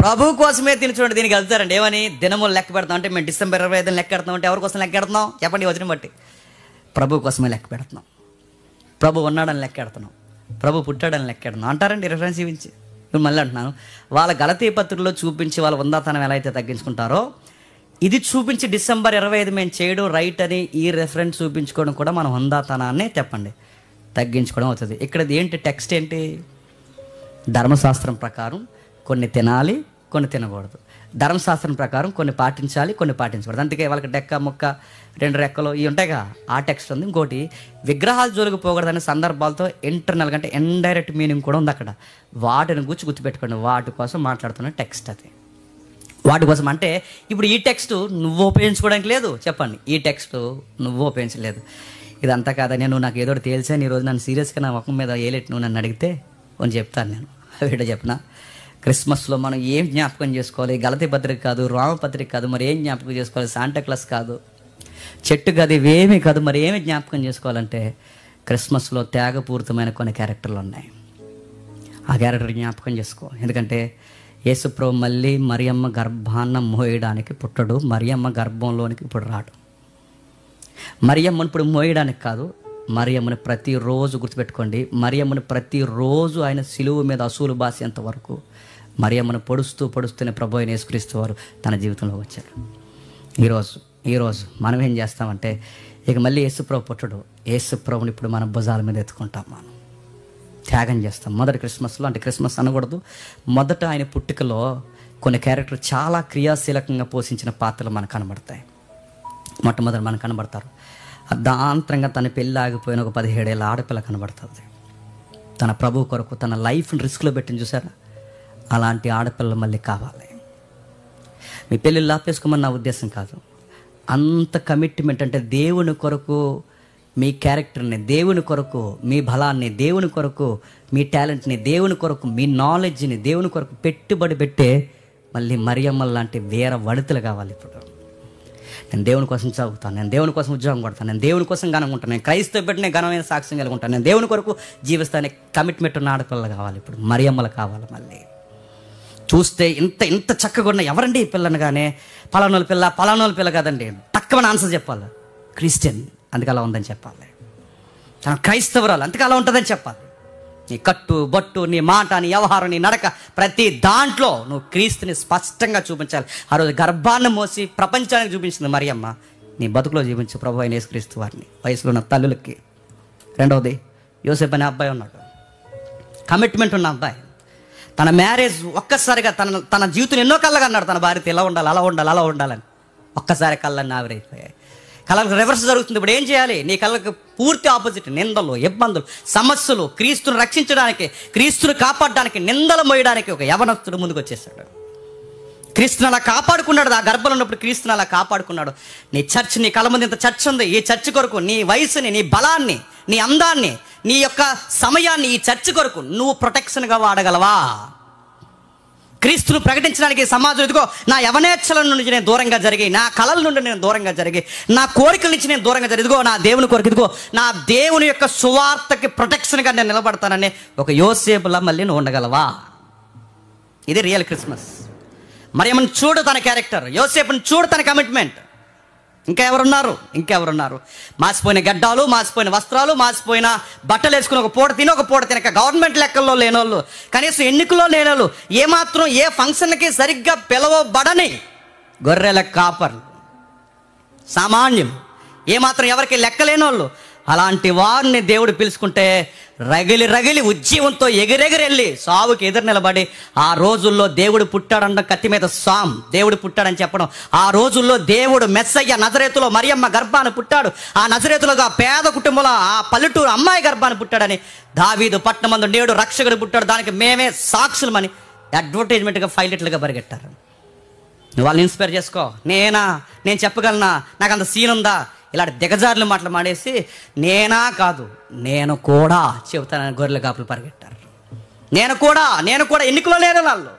ప్రభు కోసమే తినుచున్నాడు. దీనికి వెళ్తారండి ఏమని? దినములు లెక్క పెడతాం అంటే మేము డిసెంబర్ 25 లెక్క పెడతాం అంటే ఎవరి కోసం లెక్క పెడుతున్నాం చెప్పండి? వచనం బట్టి ప్రభు కోసమే లెక్క పెడుతున్నాం. ప్రభు ఉన్నాడని లెక్క పెడుతున్నాం, ప్రభు పుట్టాడని లెక్క పెడుతున్నాం అంటారండి రిఫరెన్స్ ఇవ్వించి. ఇప్పుడు మళ్ళీ అంటున్నాను, వాళ్ళ గలతీ పత్రికలో చూపించి వాళ్ళ ఉందాతనం ఎలా అయితే తగ్గించుకుంటారో ఇది చూపించి డిసెంబర్ 25 మేము చేయడం రైట్ అని ఈ రెఫరెన్స్ చూపించుకోవడం కూడా మన ఉందాతనాన్ని చెప్పండి తగ్గించుకోవడం అవుతుంది. ఇక్కడ ఏంటి టెక్స్ట్ ఏంటి? ధర్మశాస్త్రం ప్రకారం కొన్ని తినాలి, కొన్ని తినకూడదు. ధర్మశాస్త్రం ప్రకారం కొన్ని పాటించాలి, కొన్ని పాటించకూడదు. అందుకే వాళ్ళకి డెక్క ముక్క 2 రెక్కలు ఇవి ఉంటాయిగా, ఆ టెక్స్ట్ ఉంది. ఇంకోటి విగ్రహాలు జోలికి పోకూడదనే సందర్భాలతో ఇంటర్నల్గా అంటే ఇండైరెక్ట్ మీనింగ్ కూడా ఉంది అక్కడ. వాటిని గుర్తుపెట్టుకోండి. వాటి కోసం మాట్లాడుతున్న టెక్స్ట్ అది. వాటి కోసం అంటే ఇప్పుడు ఈ టెక్స్ట్ నువ్వు ఉపయోగించుకోవడానికి లేదు చెప్పండి, ఈ టెక్స్ట్ నువ్వు ఉపయోగించలేదు. ఇదంతా కాదని నువ్వు నాకు ఏదో తేల్చాను ఈరోజు నన్ను సీరియస్గా నా ముఖం మీద ఏలేట్టు నువ్వు నన్ను అడిగితే అని చెప్తాను నేను. వీడ చెప్పిన క్రిస్మస్లో మనం ఏం జ్ఞాపకం చేసుకోవాలి? గలతీ పత్రిక కాదు, రామపత్రిక కాదు, మరి ఏం జ్ఞాపకం చేసుకోవాలి? శాంటాక్లాస్ కాదు, చెట్టు కాదు, ఇవేమీ కాదు, మరి ఏమి జ్ఞాపకం చేసుకోవాలంటే క్రిస్మస్లో త్యాగపూరితమైన కొన్ని క్యారెక్టర్లు ఉన్నాయి. ఆ క్యారెక్టర్ జ్ఞాపకం చేసుకో. ఎందుకంటే యేసుప్రభు మళ్ళీ మరియమ్మ గర్భాన్న మోయడానికి పుట్టడు, మరియమ్మ గర్భంలోనికి ఇప్పుడు రాడు. మరియమ్మను ఇప్పుడు మోయడానికి కాదు, మరియమ్మని ప్రతిరోజు గుర్తుపెట్టుకోండి. మరియమ్మని ప్రతిరోజు ఆయన సిలువ మీద అసూలు బాసేంత వరకు మరియమ్మను పొడుస్తూనే ప్రభు అయిన యేసుక్రీస్తు వారు తన జీవితంలో వచ్చారు. ఈరోజు మనం ఏం చేస్తామంటే ఇక మళ్ళీ యేసుప్రభు పుట్టడు, యేసుప్రభుని ఇప్పుడు మన భుజాల మీద ఎత్తుకుంటాం, మనం త్యాగం చేస్తాం. మొదటి క్రిస్మస్లో అంటే క్రిస్మస్ అనకూడదు, మొదట ఆయన పుట్టుకలో కొన్ని క్యారెక్టర్ చాలా క్రియాశీలకంగా పోషించిన పాత్రలు మనకు కనబడతాయి. మొట్టమొదటి మనకు కనబడతారు. అర్ధాంతరంగా తన పెళ్ళి ఆగిపోయిన ఒక 17 ఏళ్ళ ఆడపిల్ల కనబడుతుంది. తన ప్రభు కొరకు తన లైఫ్ని రిస్క్లో పెట్టింది చూసారా? అలాంటి ఆడపిల్ల మళ్ళీ కావాలి. మీ పెళ్ళిళ్ళు ఆపేసుకోమని నా ఉద్దేశం కాదు. అంత కమిట్మెంట్ అంటే దేవుని కొరకు మీ క్యారెక్టర్ని, దేవుని కొరకు మీ బలాన్ని, దేవుని కొరకు మీ టాలెంట్ని, దేవుని కొరకు మీ నాలెడ్జ్ని, దేవుని కొరకు పెట్టుబడి పెట్టే మళ్ళీ మరియమ్మ లాంటి వేర వడితలు కావాలి. ఇప్పుడు నేను దేవుని కోసం చదువుతాను, నేను దేవుని కోసం ఉద్యోగం కొడతాను, నేను దేవుని కోసం ఘనంగా ఉంటాను, నేను క్రైస్తవ పెట్టిన ఘనమైన సాక్ష్యం కలిగి ఉంటాను, నేను దేవుని కొరకు జీవిస్తానే కమిట్మెంట్ ఉన్న ఆడపిల్లలు కావాలి. ఇప్పుడు మరియమ్మలు కావాలి. మళ్ళీ చూస్తే ఇంత చక్కగా ఉన్న ఎవరండి ఈ పిల్లని కానీ పలానోళ్ళ పిల్ల కాదండి, తక్కువ ఆన్సర్ చెప్పాలి. క్రిస్టియన్ అందుకే అలా ఉందని చెప్పాలి. తన క్రైస్తవరాలు అందుకే అలా ఉంటుందని చెప్పాలి. నీ కట్టు బొట్టు, నీ మాట, నీ వ్యవహారం, నీ నడక, ప్రతి దాంట్లో నువ్వు క్రీస్తుని స్పష్టంగా చూపించాలి. ఆ రోజు గర్భాన్ని మోసి ప్రపంచానికి చూపించింది మరియమ్మ, నీ బతుకులో చూపించు ప్రభు అయిన యేసుక్రీస్తు వారిని. వయసులో ఉన్న తల్లులకి. రెండవది, యోసేపు అనే అబ్బాయి ఉన్నాడు, కమిట్మెంట్ ఉన్న అబ్బాయి. తన మ్యారేజ్ ఒక్కసారిగా తన జీవితం ఎన్నో కళ్ళగా అన్నాడు, తన భార్యతో ఇలా ఉండాలి, అలా ఉండాలని. ఒక్కసారి కళ్ళని ఆవిరైపోయాయి. కళ్ళకు రివర్స్ జరుగుతుంది. ఇప్పుడు ఏం చేయాలి? నీ కళ్ళకు పూర్తి ఆపోజిట్ నిందలు, ఇబ్బందులు, సమస్యలు. క్రీస్తుని రక్షించడానికి, క్రీస్తుని కాపాడడానికి, నిందలు మోయడానికి ఒక యవనస్తుడు ముందుకు వచ్చేసాడు. క్రీస్తుని అలా కాపాడుకున్నాడు. ఆ గర్భంలో ఉన్నప్పుడు క్రీస్తుని అలా కాపాడుకున్నాడు. నీ చర్చ్, నీ కళ్ళ ముందు ఇంత చర్చ్ ఉంది, ఈ చర్చ్ కొరకు నీ వయసుని, నీ బలాన్ని, నీ అందాన్ని, నీ యొక్క సమయాన్ని ఈ చర్చ్ కొరకు నువ్వు ప్రొటెక్షన్గా వాడగలవా? క్రీస్తును ప్రకటించడానికి సమాజం ఇదిగో నా యవనేచ్ఛల నుంచి నేను దూరంగా జరిగి, నా కళల నుండి నేను దూరంగా జరిగి, నా కోరికల నుంచి నేను దూరంగా జరిగి, ఇదిగో నా దేవుని కొరకు, ఇదిగో నా దేవుని యొక్క సువార్తకి ప్రొటెక్షన్గా నేను నిలబడతానని ఒక యోసేపులా మళ్ళీ నువ్వు ఉండగలవా? ఇది రియల్ క్రిస్మస్. మరియమ్మను చూడు తన క్యారెక్టర్, యోసేపుని చూడు తన కమిట్మెంట్. ఇంకెవరున్నారు? మాసిపోయిన గడ్డాలు, మాసిపోయిన వస్త్రాలు, మాసిపోయిన బట్టలు వేసుకుని ఒక పూట తినక గవర్నమెంట్ లెక్కల్లో లేనోళ్ళు, కనీసం ఎన్నికల్లో లేనోళ్ళు, ఏమాత్రం ఏ ఫంక్షన్కి సరిగ్గా పిలవబడని గొర్రెల కాపర్లు, సామాన్యులు, ఏమాత్రం ఎవరికి లెక్కలేనోళ్ళు, అలాంటి వారిని దేవుడు పిలుచుకుంటే రగిలి రగిలి ఉజ్జీవంతో ఎగిరెగిరెళ్ళి సావుకి ఎదురు నిలబడి, ఆ రోజుల్లో దేవుడు పుట్టాడన్న కత్తి మీద సాం దేవుడు పుట్టాడని చెప్పడం, ఆ రోజుల్లో దేవుడు మెస్సయ్య నజరేతులో మరియమ్మ గర్భాన్ని పుట్టాడు, ఆ నజరేతులుగా పేద కుటుంబంలో ఆ పల్లెటూరు అమ్మాయి గర్భాన్ని పుట్టాడని, దావీదు పట్టణమందు నేడు రక్షకుడు పుట్టాడు, దానికి మేమే సాక్షులమని అడ్వర్టైజ్మెంట్గా పైలట్లుగా పరిగెట్టారు. నువ్వు వాళ్ళని ఇన్స్పైర్ చేసుకో. నేను చెప్పగలనా, నాకు అంత సీన్ ఉందా, ఇలాంటి దిగజారులు మాటలు మాడేసి నేను కూడా చెబుతానని గొర్రెల కాపులు పరిగెట్టారు. నేను కూడా ఎన్నికలో లేరు వాళ్ళు.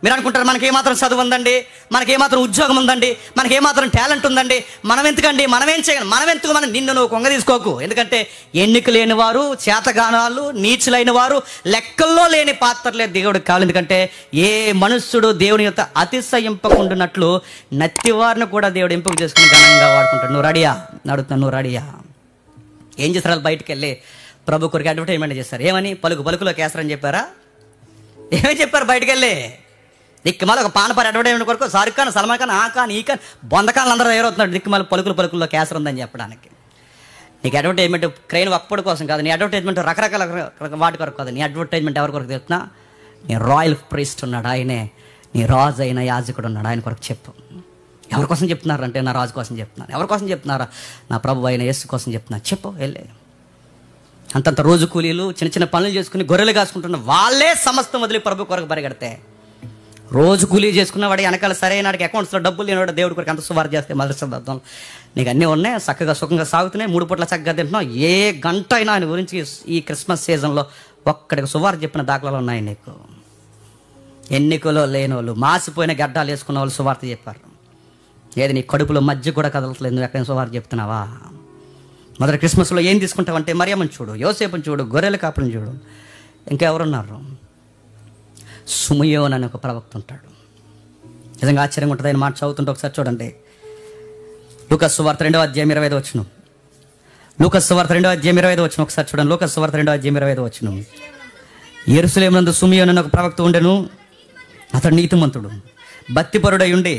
మీరు అనుకుంటారు మనకేమాత్రం చదువు ఉందండి, మనకేమాత్రం ఉద్యోగం ఉందండి, మనకేమాత్రం టాలెంట్ ఉందండి, మనం ఎందుకండి, మనమేం చేయగలం, మనం నిన్ను నువ్వు కొంగ తీసుకోకు. ఎందుకంటే ఎన్నిక లేని వారు, చేతగానాలు, నీచులైన వారు, లెక్కల్లో లేని పాత్రలే దేవుడికి కావాలి. ఎందుకంటే ఏ మనుష్యుడు దేవుని యొక్క అతిశయింపకుండానట్లు నత్తివారిని కూడా దేవుడు ఎంపిక చేసుకుని ఘనంగా వాడుకుంటాడు. నువ్వు రెడీయా అడుగుతున్నాను, నువ్వు రెడీయా? ఏం చేస్తారు వాళ్ళు? బయటకు వెళ్ళి ప్రభు కొరికి అడ్వర్టైజ్మెంట్ చేస్తారు. ఏమని? పలుకులో కేసరని చెప్పారా? ఏమని చెప్పారు? బయటకు వెళ్ళి దిక్కుమాల ఒక పానపారి అడ్వర్టైజ్మెంట్ కొరకు షారుఖ్ ఖాన్, సల్మాన్ ఖాన్, ఆ ఖాన్, ఈ ఖాన్, బొందఖాన్లు అందరూ ఎదురవుతున్నాడు దిక్కుమాల పలుకుల్లో కేసర్ ఉందని చెప్పడానికి. నీకు అడ్వర్టైజ్మెంట్ క్రెయిన్ అప్పటి కోసం కాదు, నీ అడ్వర్టైజ్మెంట్ రకరకాల వాటి కొరకు కాదు. నీ అడ్వర్టైజ్మెంట్ ఎవరి కొరకు చెప్తున్నా? నీ రాయల్ ప్రీస్ట్ ఉన్నాడు, ఆయనే నీ రాజు అయిన యాజకుడు ఉన్నాడు, ఆయన కొరకు చెప్పు. ఎవరి కోసం చెప్తున్నారు అంటే నా రాజు కోసం చెప్తున్నాను. ఎవరి కోసం చెప్తున్నారా? నా ప్రభు అయిన యేసు కోసం చెప్తున్నా. చెప్పు వెళ్ళే. అంతంత రోజు కూలీలు చిన్న చిన్న పనులు చేసుకుని గొర్రెలు కాసుకుంటున్న వాళ్ళే సమస్తం వదిలి ప్రభు కొరకు పరిగెడితే, రోజు కూలీ చేసుకున్నవాడు వెనకాల సరైన అకౌంట్స్లో డబ్బులు లేనివాడు దేవుడి కొరకు అంత సువారు చేస్తే మొదటి శతాబ్దంలో నీకు అన్నీ ఉన్నాయి, చక్కగా సుఖంగా సాగుతున్నాయి, 3 పూట్ల చక్కగా తింటున్నావు. ఏ గంట అయినా ఆయన గురించి ఈ క్రిస్మస్ సీజన్లో ఒక్కడికి సువారు చెప్పిన దాఖలాలు ఉన్నాయి నీకు. ఎన్నికలో లేని వాళ్ళు, మాసిపోయిన గడ్డాలు వేసుకున్న వాళ్ళు సువార్త చెప్పారు. ఏది నీ కడుపులో మధ్య కూడా కదలట్లేదు, నువ్వు ఎక్కడైనా సువార్త చెప్తున్నావా? మొదటి క్రిస్మస్లో ఏం తీసుకుంటావంటే మరియమ్మని చూడు, యోసేపుని చూడు, గొర్రెల కాపులను చూడు, ఇంకెవరున్నారు? సుమయోన్ అని ఒక ప్రవక్త ఉంటాడు. నిజంగా ఆశ్చర్యంగా ఉంటుంది ఆయన మాట చదువుతుంటే. ఒకసారి చూడండి, లూకాసు సువార్త 2వ అధ్యాయం 25వ వచనం. లూకాసు సువార్త 2వ అధ్యాయం 25వ వచనం ఒకసారి చూడండి. లూకాసు సువార్త 2వ అధ్యాయం 25వ వచనం. యెరూషలేమునందు సుమయోన్ అని ఒక ప్రవక్త ఉండెను. అతడు నీతిమంతుడు, భక్తిపరుడై ఉండి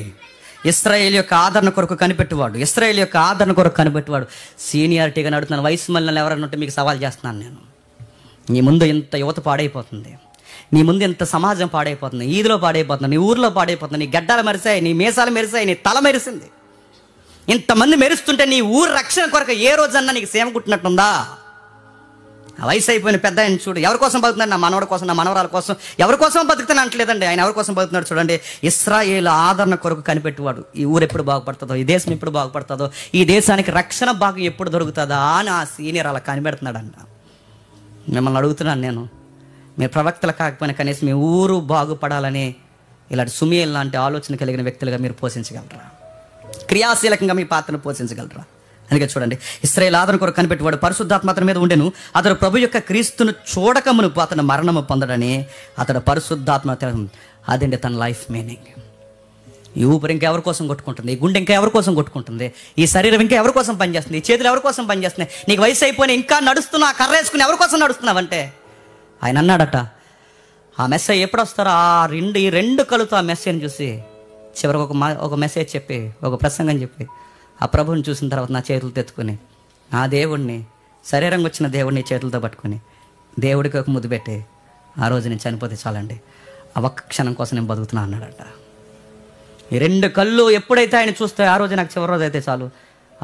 ఇశ్రాయేలు యొక్క ఆదరణ కొరకు కనిపెట్టువాడు. సీనియారిటీగా నడుతున్నాను. వయసు మళ్ళీ ఎవరైనా ఉంటే మీకు సవాల్ చేస్తున్నాను నేను. నీ ముందు ఇంత యువత పాడైపోతుంది, నీ ముందు ఎంత సమాజం పాడైపోతుంది, ఈదిలో పాడైపోతుంది, నీ ఊర్లో పాడైపోతుంది, నీ గడ్డలు మెరిసాయి, నీ మీసాలు మెరిసాయి, నీ తల మెరిసింది. ఇంతమంది మెరుస్తుంటే నీ ఊరు రక్షణ కొరకు ఏ రోజన్నా నీకు సేమ కుట్టినట్టుందా? ఆ వయసు అయిపోయిన పెద్ద ఆయన చూడు, ఎవరి కోసం బతుకుతున్నాడు? నా మనవడి కోసం, నా మనవరాల కోసం. ఎవరి కోసం బతుకుతాను అంటలేదండి ఆయన, ఎవరి కోసం బతుకుతున్నాడు చూడండి. ఇశ్రాయేలు ఆదరణ కొరకు కనిపెట్టువాడు. ఈ ఊరు ఎప్పుడు బాగుపడుతుందో, ఈ దేశం ఎప్పుడు బాగుపడుతుందో, ఈ దేశానికి రక్షణ భాగం ఎప్పుడు దొరుకుతుందా అని ఆ సీనియర్ అలా కనిపెడుతున్నాడంట. మిమ్మల్ని అడుగుతున్నాను నేను, మీరు ప్రవక్తలు కాకపోయినా కనీసం మీ ఊరు బాగుపడాలని ఇలాంటి సుమేల్ లాంటి ఆలోచన కలిగిన వ్యక్తులుగా మీరు పోషించగలరా? క్రియాశీలకంగా మీ పాత్రను పోషించగలరా? అందుకే చూడండి, ఇశ్రాయేలు ఆదరణ కొరకు కనిపెట్టువాడు, పరిశుద్ధాత్మ అతని మీద ఉండెను. అతడు ప్రభు యొక్క క్రీస్తును చూడకమునుపు అతను మరణము పొందడని అతడు పరిశుద్ధాత్మ. అదండి తన లైఫ్ మీనింగ్. ఈ ఊపిరి ఇంకా ఎవరి కోసం కొట్టుకుంటుంది, ఈ గుండె ఇంకా ఎవరి కోసం కొట్టుకుంటుంది, ఈ శరీరం ఇంకా ఎవరి కోసం పనిచేస్తుంది, ఈ చేతులు ఎవరి కోసం పనిచేస్తున్నాయి, నీకు వయసు అయిపోయినా ఇంకా నడుస్తున్నావు, కర్ర వేసుకుని ఎవరి కోసం నడుస్తున్నావంటే ఆయన అన్నాడట, ఆ మెసేజ్ ఎప్పుడు వస్తారో ఈ రెండు కలుతో ఆ మెసేజ్ని చూసి చివరికి ఒక మెసేజ్ చెప్పి, ఒక ప్రసంగం చెప్పి, ఆ ప్రభుని చూసిన తర్వాత నా చేతులతో ఎత్తుకుని, ఆ దేవుడిని, శరీరంగా వచ్చిన దేవుడిని చేతులతో పట్టుకుని దేవుడికి ఒక ముద్దు పెట్టి, ఆ రోజు నేను చనిపోతే చాలండి, ఆ ఒక్క క్షణం కోసం నేను బతుకుతున్నా అన్నాడట. ఈ 2 కళ్ళు ఎప్పుడైతే ఆయన చూస్తాయో ఆ రోజు నాకు చివరి రోజు అయితే చాలు,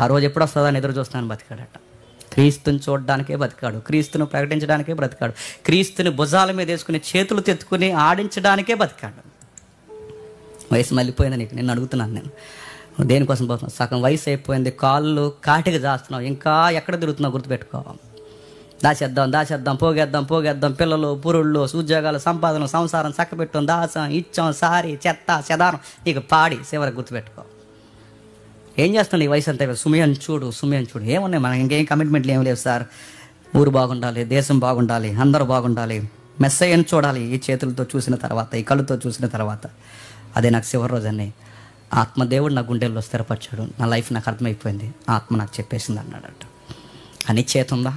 ఆ రోజు ఎప్పుడు వస్తుందో అని ఎదురు చూస్తాను బతికాడట. క్రీస్తుని చూడడానికే బతికాడు, క్రీస్తును ప్రకటించడానికే బ్రతికాడు, క్రీస్తుని భుజాల మీద వేసుకుని చేతులు తెత్తుకుని ఆడించడానికే బతికాడు. వయసు మళ్ళీపోయింది నీకు, నేను అడుగుతున్నాను, నేను దేనికోసం పోతున్నావు? సగం వయసు అయిపోయింది, కాళ్ళు కాటికి చేస్తున్నావు, ఇంకా ఎక్కడ తిరుగుతున్నావు గుర్తుపెట్టుకో. దాచేద్దాం, పోగేద్దాం, పిల్లలు, పురుళ్ళు, ఉద్యోగాలు, సంపాదన, సంసారం చక్కబెట్టాం, దాసం, ఇచ్చాం, సారి, చెత్త, చెదారం, నీకు పాడి చివరికి గుర్తుపెట్టుకో. ఏం చేస్తుంది ఈ వయసు అంతా? సుమయాన్ని చూడు. ఏమున్నాయి మనకి? ఇంకేం కమిట్మెంట్లు ఏం లేవు సార్. ఊరు బాగుండాలి, దేశం బాగుండాలి, అందరూ బాగుండాలి, మెస్సయ్యను చూడాలి. ఈ చేతులతో చూసిన తర్వాత, ఈ కళ్ళుతో చూసిన తర్వాత, అదే నాకు చివరి రోజు అన్నీ. ఆత్మదేవుడు నా గుండెల్లో స్థిరపరిచాడు, నా లైఫ్ నాకు అర్థమైపోయింది, ఆత్మ నాకు చెప్పేసింది అన్నాడట. అని చేతుందా?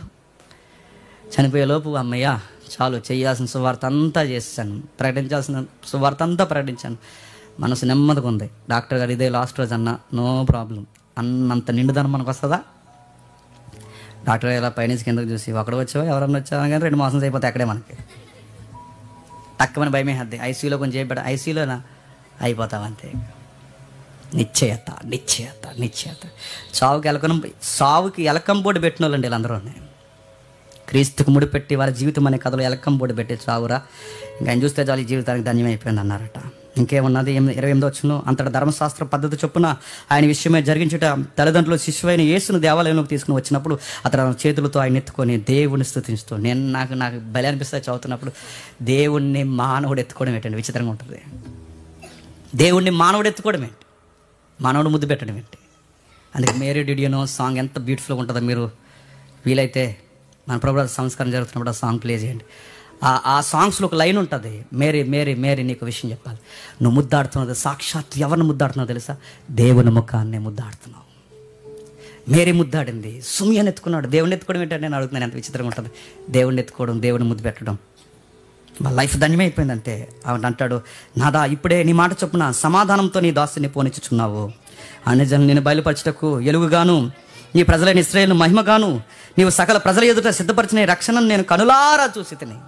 చనిపోయేలోపు అమ్మయ్య చాలు, చేయాల్సిన సువార్త అంతా చేశాను, ప్రకటించాల్సిన సువార్త అంతా ప్రకటించాను, మనసు నెమ్మదిగా ఉంది. డాక్టర్ గారు ఇదే లాస్ట్ రోజు అన్నా, నో ప్రాబ్లం అన్నంత నిండుదనం మనకు వస్తుందా? డాక్టర్ ఇలా పైనుంచి కిందకు చూసి ఒకడు వచ్చావో ఎవరన్నా వచ్చావో కానీ 2 మాసాలు అయిపోతే అక్కడే మనకి తక్కువని భయమే హద్ది. ఐసీయూలో కొంచెం చేయబడ ఐసీయూలోనా అయిపోతామంతే. నిశ్చయత నిశ్చయత నిశ్చయత. సావుకి ఎలకం బోర్డు పెట్టిన వాళ్ళండి వీళ్ళందరూ. క్రీస్తుకు ముడిపెట్టి వారి జీవితం అనే కథలో ఎలకం బోర్డు పెట్టి చావురా, ఇంకా ఆయన చూస్తే చాలు ఈ జీవితానికి ధన్యమైపోయింది అన్నారట. ఇంకేమున్నది 28 వచ్చును. అంతటా ధర్మశాస్త్ర పద్ధతి చొప్పున ఆయన విషయమే జరిగించుట తల్లిదండ్రులు శిశువైన యేసును దేవాలయంలోకి తీసుకుని వచ్చినప్పుడు అతను చేతులతో ఆయన ఎత్తుకొని దేవుని స్తుతిస్తూ, నాకు బలి అనిపిస్తుంది చదువుతున్నప్పుడు, దేవుణ్ణి మానవుడు ఎత్తుకోవడం ఏంటండి విచిత్రంగా ఉంటుంది. దేవుణ్ణి మానవుడు ఎత్తుకోవడం ఏంటి, మానవుడు ముద్దు పెట్టడం ఏంటి. అందుకే మేరీ డిడియోనో సాంగ్ ఎంత బ్యూటిఫుల్గా ఉంటుందో, మీరు వీలైతే మన ప్రభుత్వ సంస్కారం జరుగుతున్నప్పుడు ఆ సాంగ్ ప్లే చేయండి. ఆ సాంగ్స్లో ఒక లైన్ ఉంటుంది, మేరీ మేరీ మేరీ నీకు విషయం చెప్పాలి, నువ్వు ముద్దాడుతున్నది సాక్షాత్ ఎవరిని ముద్దాడుతున్నావు తెలుసా, దేవుని ముఖాన్ని ముద్దాడుతున్నావు. మేరీ ముద్దాడింది, సుమియాని ఎత్తుకున్నాడు. దేవుడిని ఎత్తుకోవడం ఏంటంటే నేను అడుగుతున్నాను, ఎంత విచిత్రంగా ఉంటుంది. దేవుడిని ఎత్తుకోవడం, దేవుడిని ముద్దు పెట్టడం, వాళ్ళ లైఫ్ ధన్యమైపోయింది అంతే. అంటాడు, నాదా ఇప్పుడే నీ మాట చొప్పున సమాధానంతో నీ దాసుని పోనిచ్చుచున్నావు. అన్యజనులు నేను బయలుపరచుటకు ఎలుగుగాను, నీ ప్రజలైన ఇశ్రాయేలును మహిమగాను, నీవు సకల ప్రజల ఎదుట సిద్ధపరిచిన రక్షణను నేను కనులారా చూసి తిని.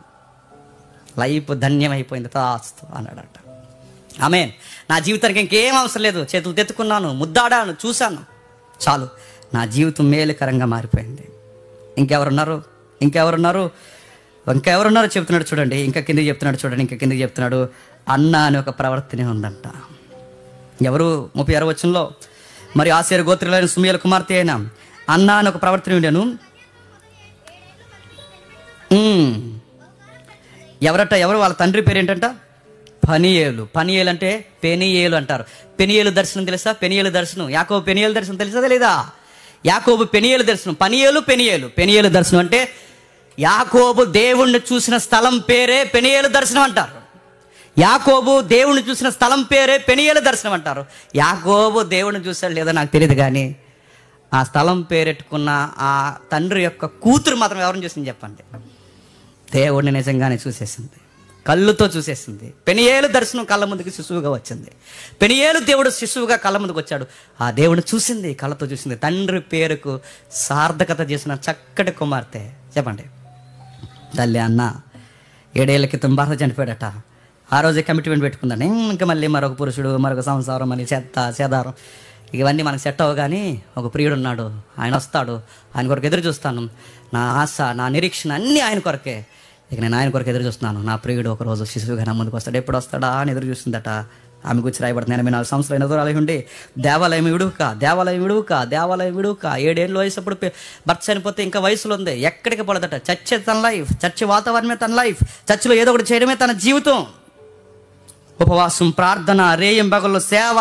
లైఫ్ ధన్యమైపోయింది తాస్తు అన్నాడట. ఆమేన్. నా జీవితానికి ఇంకేం అవసరం లేదు, చేతులు తెత్తుకున్నాను, ముద్దాడాను, చూశాను, చాలు, నా జీవితం మేలుకరంగా మారిపోయింది. ఇంకెవరున్నారు చెప్తున్నాడు చూడండి. ఇంకా కిందకి చెప్తున్నాడు. అన్న అని ఒక ప్రవర్తన ఉందంట. ఎవరు 36 వచనంలో, మరి ఆశేరు గోత్రులైన సుమియల కుమార్తె అయిన అన్న అని ఒక ప్రవర్తన ఉండేను. ఎవరు వాళ్ళ తండ్రి పేరు ఏంటంట, పనియేలు. పనియేలు అంటే పెనియేలు అంటారు. పెనియేలు దర్శనం తెలుసా? పెనియేలు దర్శనం, యాకోబు పెనియేలు దర్శనం తెలుసా తెలీదా? యాకోబు పెనియేలు దర్శనం, పెనియేలు దర్శనం అంటే యాకోబు దేవుణ్ణి చూసిన స్థలం పేరే పెనియేలు దర్శనం అంటారు. యాకోబు దేవుణ్ణి చూసిన స్థలం పేరే పెనియేలు దర్శనం అంటారు. యాకోబు దేవుణ్ణి చూసాడు లేదో నాకు తెలియదు, కానీ ఆ స్థలం పేరెట్టుకున్న ఆ తండ్రి యొక్క కూతురు మాత్రం ఎవరిని చూసింది చెప్పండి? దేవుడిని నిజంగానే చూసేసింది, కళ్ళుతో చూసేసింది. పెనియేలు దర్శనం కళ్ళ ముందుకు శిశువుగా వచ్చింది. పెనియేలు దేవుడు శిశువుగా కళ్ళ ముందుకు వచ్చాడు. ఆ దేవుడిని చూసింది, కళ్ళతో చూసింది. తండ్రి పేరుకు సార్థకత చేసిన చక్కటి కుమార్తె. చెప్పండి. తల్లి అన్న 7 ఏళ్ల క్రితం భర్త చనిపోయాడట. ఆ రోజే కమిట్మెంట్ పెట్టుకుందని, ఇంకా మళ్ళీ మరొక పురుషుడు, మరొక సంసారం, మళ్ళీ సేదారం, ఇవన్నీ మనకు సెట్ అవ్వ. కానీ ఒక ప్రియుడు ఉన్నాడు, ఆయన వస్తాడు, ఆయన కొరకు ఎదురు చూస్తాను. నా ఆశ, నా నిరీక్షణ అన్నీ ఆయన కొరకే. ఇక నేను ఆయన కొరకు ఎదురు చూస్తున్నాను. నా ప్రియుడు ఒకరోజు శిశువుగా నా ముందుకు వస్తాడు. ఎప్పుడు వస్తాడా అని ఎదురు చూస్తుందట. ఆమె గురించి రాయబడుతుంది. 84 సంవత్సరాలు ఎదురాలి ఉండి దేవాలయం విడువుక 7 ఏళ్ళు వయసు అప్పుడు భర్త చనిపోతే ఇంకా వయసులో ఉంది. ఎక్కడికి పోలేదట. చర్చే తన లైఫ్, చర్చి వాతావరణమే తన లైఫ్, చర్చిలో ఏదో ఒకటి చేయడమే తన జీవితం. ఉపవాసం, ప్రార్థన, రేయం బగల్లో సేవ.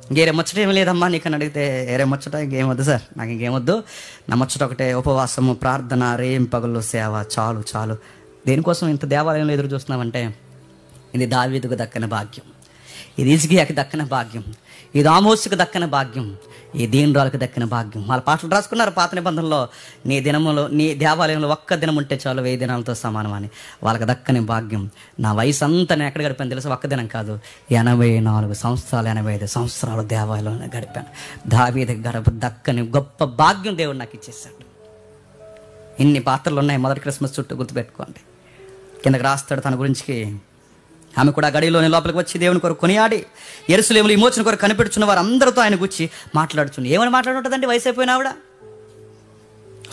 ఇంకేరే ముచ్చట ఏమి లేదమ్మా నీకని అడిగితే, ఏరే ముచ్చట ఇంకేమొద్దు సార్, నాకు ఇంకేమొద్దు, నా ముచ్చట ఒకటే, ఉపవాసము, ప్రార్థన, రేయం పగల్లో సేవ, చాలు. దేనికోసం ఇంత దేవాలయంలో ఎదురు చూస్తున్నామంటే, ఇది దావీదుకు దక్కని భాగ్యం, ఇది హిజ్కియాకి దక్కని భాగ్యం, ఇది ఆమోసుకు దక్కని భాగ్యం, ఈ దీనురాలకు దక్కిన భాగ్యం. వాళ్ళ పాటలు రాసుకున్నారు పాత నిబంధనలో, నీ దేవాలయంలో ఒక్క దినం ఉంటే చాలు 1000 దినాలతో సమానం అని. వాళ్ళకి దక్కని భాగ్యం. నా వయసు అంతా నేను ఎక్కడ గడిపాను తెలుసు? ఒక్క దినం కాదు, 84 సంవత్సరాలు, 85 సంవత్సరాలు దేవాలయంలో గడిపాను. దావీదు దక్కని గొప్ప భాగ్యం దేవుడు నాకు ఇచ్చేసాడు. ఇన్ని పాత్రలు ఉన్నాయి. మొదటి క్రిస్మస్ చుట్టూ గుర్తుపెట్టుకోండి. కిందకి రాస్తాడు తన గురించి. ఆమె కూడా గడిలోని లోపలికి వచ్చి దేవుని కొరకు కొనియాడి యెరూషలేములో విమోచన కొరకు కనిపెడుచున్న వారు అందరితో ఆయన గురించి మాట్లాడుచుంది. ఏమని మాట్లాడుంటుందండి? వయసు అయిపోయిన ఆవిడ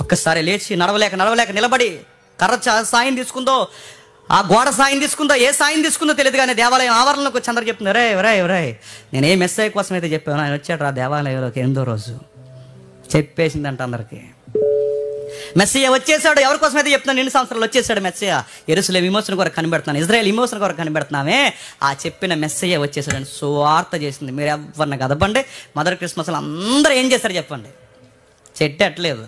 ఒక్కసారి లేచి నడవలేక నిలబడి కర్ర సాయం తీసుకుందో, ఆ గోడ సాయం తీసుకుందో, ఏ సాయం తీసుకుందో తెలియదు, కానీ దేవాలయం ఆవరణలోకి వచ్చి అందరు చెప్తున్నారు, రే నేను ఏ మెస్సయ్య కోసం అయితే చెప్పాను, ఆయన వచ్చాడు రా దేవాలయంలోకి 8వ రోజు. చెప్పేసిందంట అందరికీ. మెస్సియా వచ్చేసాడు. ఎవరి కోసం అయితే చెప్తున్నాను, 2 సంవత్సరాలు వచ్చేసాడు మెస్సియా. యెరూషలేము విమోచన కొరకు కనిపెడుతున్నాను, ఇజ్రాయెల్ విమోచన కొరకు కనిపెడుతున్నామే, ఆ చెప్పిన మెస్సియా వచ్చేసాడని సువార్త చేసింది. మీరు ఎవరిని కదపండి, మొదటి క్రిస్మస్లో అందరూ ఏం చేశారు చెప్పండి? చెట్టు ఎట్టలేదు,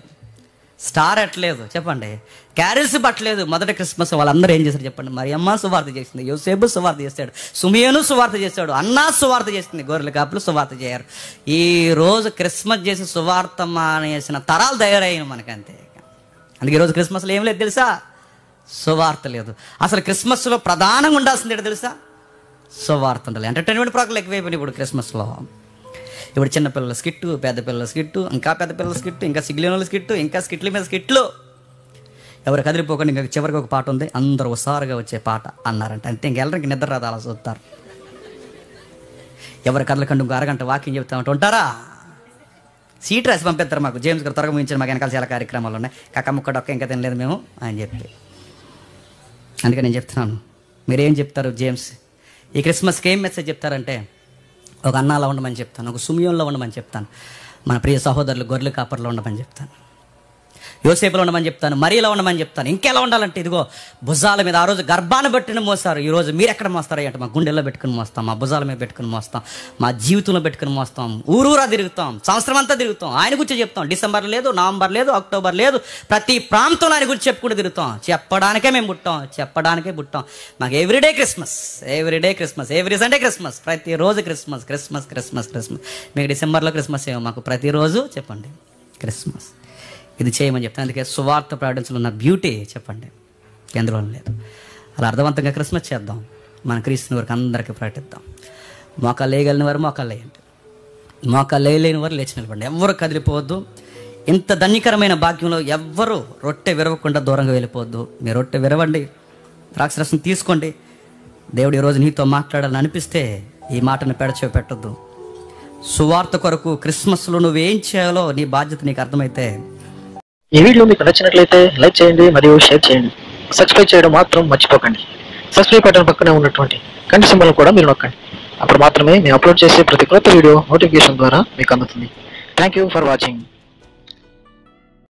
స్టార్ ఎట్టలేదు చెప్పండి, క్యారెల్స్ పట్టలేదు. మొదటి క్రిస్మస్ వాళ్ళందరూ ఏం చేశారు చెప్పండి? మరియమ్మ సువార్త చేసింది, యోసేపు సువార్త చేశాడు, సుమియోను సువార్త చేశాడు, అన్నా సువార్త చేసింది, గొర్రెల కాపులు సువార్త చేయరు. ఈ రోజు క్రిస్మస్ చేసి సువార్త మానేసిన తరాలు తయారయ్యాయి మనకంతే. అందుకే ఈరోజు క్రిస్మస్లో ఏం లేదు తెలుసా? సువార్త లేదు. అసలు క్రిస్మస్లో ప్రధానంగా ఉండాల్సింది ఏంటో తెలుసా? సువార్త ఉండాలి. ఎంటర్టైన్మెంట్ ప్రోగ్రాంలు ఎక్కువైపోయినాయి ఇప్పుడు క్రిస్మస్లో. ఇప్పుడు చిన్నపిల్లల స్కిట్టు, పెద్ద పిల్లల స్కిట్టు, ఇంకా పెద్ద పిల్లల స్కిట్టు, ఇంకా సిగ్లినోళ్ళ స్కిట్టు, ఇంకా స్కిట్ల మీద స్కిట్లు. ఎవరు కదిలిపోకుండా ఇంకా చివరికి ఒక పాట ఉంది, అందరూ ఒకసారిగా వచ్చే పాట అన్నారంట. అంతే, ఇంకెళ్ళరికి నిద్ర రాదు, అలా చూస్తారు. ఎవరు కదలకండి ఇంకో అరగంట వాకింగ్ చెప్తామంటూ ఉంటారా? సీట్ రాసి పంపిస్తారు మాకు. జేమ్స్ గారు త్వరగా ముగించిన మాకు వెనకాల చాలా కార్యక్రమాలు ఉన్నాయి. కక్క ముక్క డొక్క ఇంకా తినలేదు మేము అని చెప్పి. అందుకే నేను చెప్తున్నాను, మీరేం చెప్తారు? జేమ్స్ ఈ క్రిస్మస్కి ఏం మెసేజ్ చెప్తారంటే, ఒక అన్నాలో ఉండమని చెప్తాను, ఒక సుమియోన్లో ఉండమని చెప్తాను, మన ప్రియ సహోదరులు గొర్రెల కాపర్లో ఉండమని చెప్తాను, యోసేపులో ఉండమని చెప్తాను, మరియలో ఉండమని చెప్తాను. ఇంకెలా ఉండాలంటే, ఇదిగో భుజాల మీద ఆ రోజు గర్భాన్ని బట్టిన మోస్తారు, ఈరోజు మీరు ఎక్కడ మోస్తారా అంటే, మా గుండెల్లో పెట్టుకుని మోస్తాం, మా భుజాల మీద పెట్టుకుని మోస్తాం, మా జీవితంలో పెట్టుకుని మోస్తాం, ఊరూరా తిరుగుతాం, సంవత్సరం అంతా తిరుగుతాం, ఆయన గురించి చెప్తాం. డిసెంబర్ లేదు, నవంబర్ లేదు, అక్టోబర్ లేదు, ప్రతి ప్రాంతంలో ఆయన గురించి చెప్పుకుంటూ తిరుగుతాం. చెప్పడానికే మేము పుట్టాం, చెప్పడానికే పుట్టాం. మాకు everyday Christmas, everyday Christmas, every Sunday Christmas, ప్రతిరోజు క్రిస్మస్, క్రిస్మస్, క్రిస్మస్, క్రిస్మస్. మీకు డిసెంబర్లో క్రిస్మస్ ఏమో, మాకు ప్రతిరోజు చెప్పండి క్రిస్మస్. ఇది చేయమని చెప్తాను. అందుకే సువార్త ప్రకటించలో ఉన్న బ్యూటీ చెప్పండి, ఎందులో లేదు. అలా అర్థవంతంగా క్రిస్మస్ చేద్దాం, మన క్రీస్తుని వరకు అందరికీ ప్రకటిద్దాం. మోకాలు వేయగలిగిన వారు మోకాలు వేయండి, మోకాలు వేయలేని వారు లేచి నిలబడండి. ఎవ్వరు కదిలిపోవద్దు. ఇంత ధన్యకరమైన భాగ్యంలో ఎవ్వరూ రొట్టె విరవకుండా దూరంగా వెళ్ళిపోవద్దు. మీరు రొట్టె విరవండి, ద్రాక్షరసం తీసుకోండి. దేవుడు ఈరోజు నీతో మాట్లాడాలని అనిపిస్తే ఈ మాటను పెట్టొద్దు. సువార్త కొరకు క్రిస్మస్లో నువ్వేం చేయాలో నీ బాధ్యత నీకు అర్థమైతే, ఈ వీడియో మీకు నచ్చినట్లయితే లైక్ చేయండి మరియు షేర్ చేయండి. సబ్స్క్రైబ్ చేయడం మాత్రం మర్చిపోకండి. సబ్స్క్రైబ్ బటన్ పక్కనే ఉన్నటువంటి గంట సింబల్ కూడా మీరు నొక్కండి. అప్పుడు మాత్రమే మేము అప్లోడ్ చేసే ప్రతి కొత్త వీడియో నోటిఫికేషన్ ద్వారా మీకు అందుతుంది. Thank you for watching.